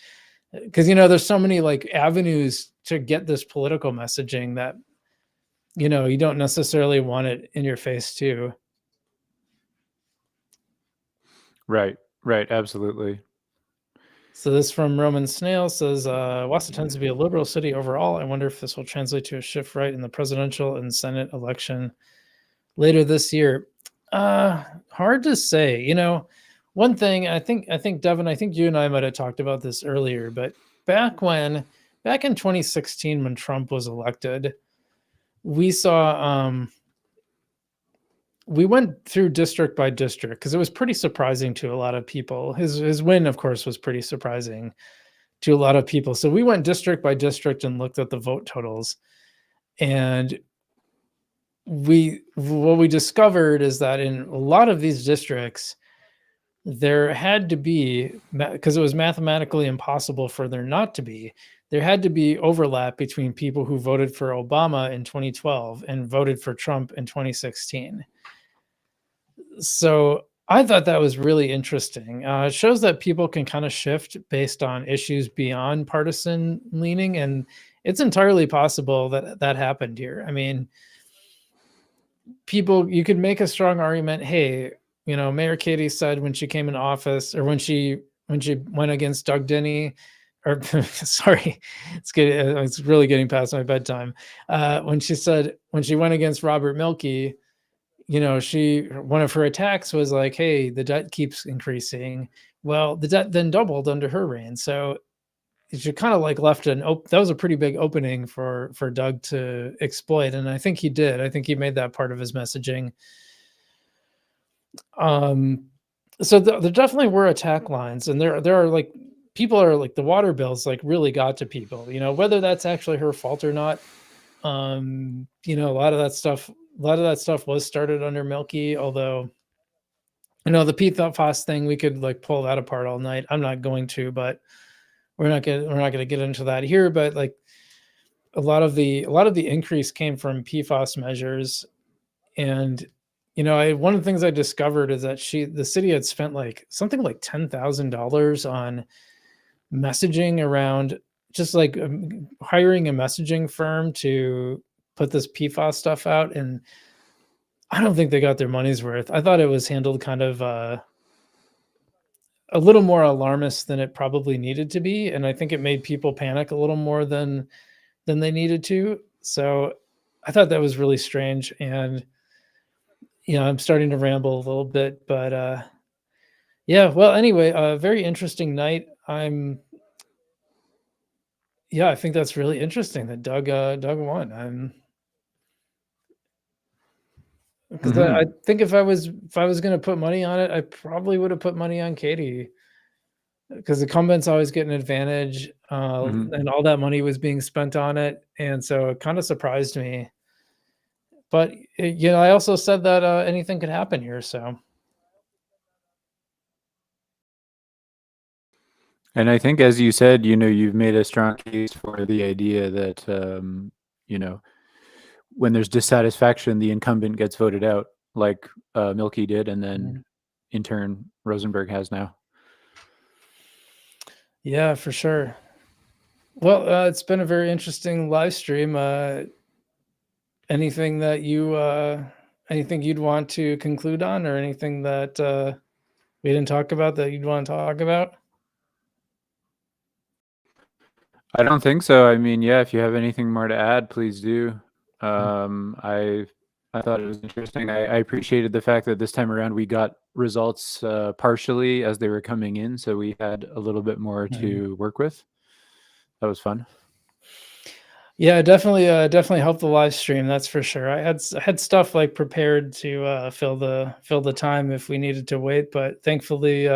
Because there's so many like avenues to get this political messaging that you don't necessarily want it in your face too. Right, absolutely. So this from Roman Snail says, Wausau tends to be a liberal city overall. I wonder if this will translate to a shift right in the presidential and Senate election later this year. Hard to say. One thing I think Devin, I think you and I might have talked about this earlier, but back in 2016 when Trump was elected, we saw we went through district by district because it was pretty surprising to a lot of people. His win, of course, was pretty surprising to a lot of people. So we went district by district and looked at the vote totals, and what we discovered is that in a lot of these districts, there had to be, because it was mathematically impossible for there not to be, there had to be overlap between people who voted for Obama in 2012 and voted for Trump in 2016. So I thought that was really interesting. It shows that people can kind of shift based on issues beyond partisan leaning, and it's entirely possible that that happened here. I mean, you could make a strong argument. Hey, Mayor Katie said when she came in office, or when she went against Doug Denny, or sorry, it's really getting past my bedtime. When she went against Robert Milkey, one of her attacks was like, hey, the debt keeps increasing. Well, the debt then doubled under her reign. So she kind of like left that was a pretty big opening for Doug to exploit. And I think he did. I think he made that part of his messaging. So there definitely were attack lines, and there are like, people are like, the water bills like really got to people, whether that's actually her fault or not. A lot of that stuff was started under Milky, although the PFAS thing, we could like pull that apart all night. I'm not going to, but we're not going to get into that here. But like a lot of the increase came from PFAS measures. And one of the things I discovered is that the city had spent like something like $10,000 on messaging around, just like hiring a messaging firm to put this PFAS stuff out. And I don't think they got their money's worth. I thought it was handled kind of a little more alarmist than it probably needed to be. And I think it made people panic a little more than they needed to. So I thought that was really strange. And I'm starting to ramble a little bit, but Yeah. Well, anyway, very interesting night. Yeah, I think that's really interesting that Doug won. Because I think if I was gonna put money on it, I probably would have put money on Katie. Because the incumbents always get an advantage, and all that money was being spent on it, and so it kind of surprised me. But I also said that anything could happen here. So And I think, as you said, you've made a strong case for the idea that, you know, when there's dissatisfaction, the incumbent gets voted out, like Milky did, and then in turn, Rosenberg has now. yeah, for sure. Well, it's been a very interesting live stream. Anything that anything you'd want to conclude on, or anything that we didn't talk about that you'd want to talk about? I don't think so. I mean, yeah, if you have anything more to add, please do. I thought it was interesting. I appreciated the fact that this time around we got results partially as they were coming in, so we had a little bit more to work with. That was fun. Yeah, definitely helped the live stream. That's for sure. I had stuff like prepared to fill the time if we needed to wait, but thankfully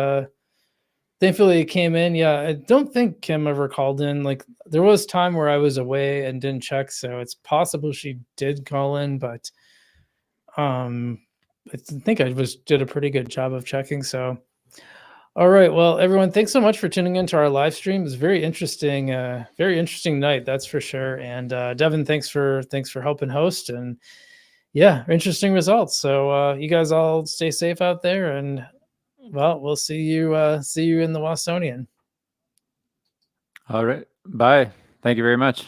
it came in. Yeah, I don't think Kim ever called in. Like there was time where I was away and didn't check, so it's possible she did call in, but I think I did a pretty good job of checking. So all right. Well, everyone, thanks so much for tuning into our live stream. It's very interesting night, that's for sure. And Devin, thanks for helping host. And yeah, interesting results. So you guys all stay safe out there, and well, we'll see you in the Wausonian. All right. Bye. Thank you very much.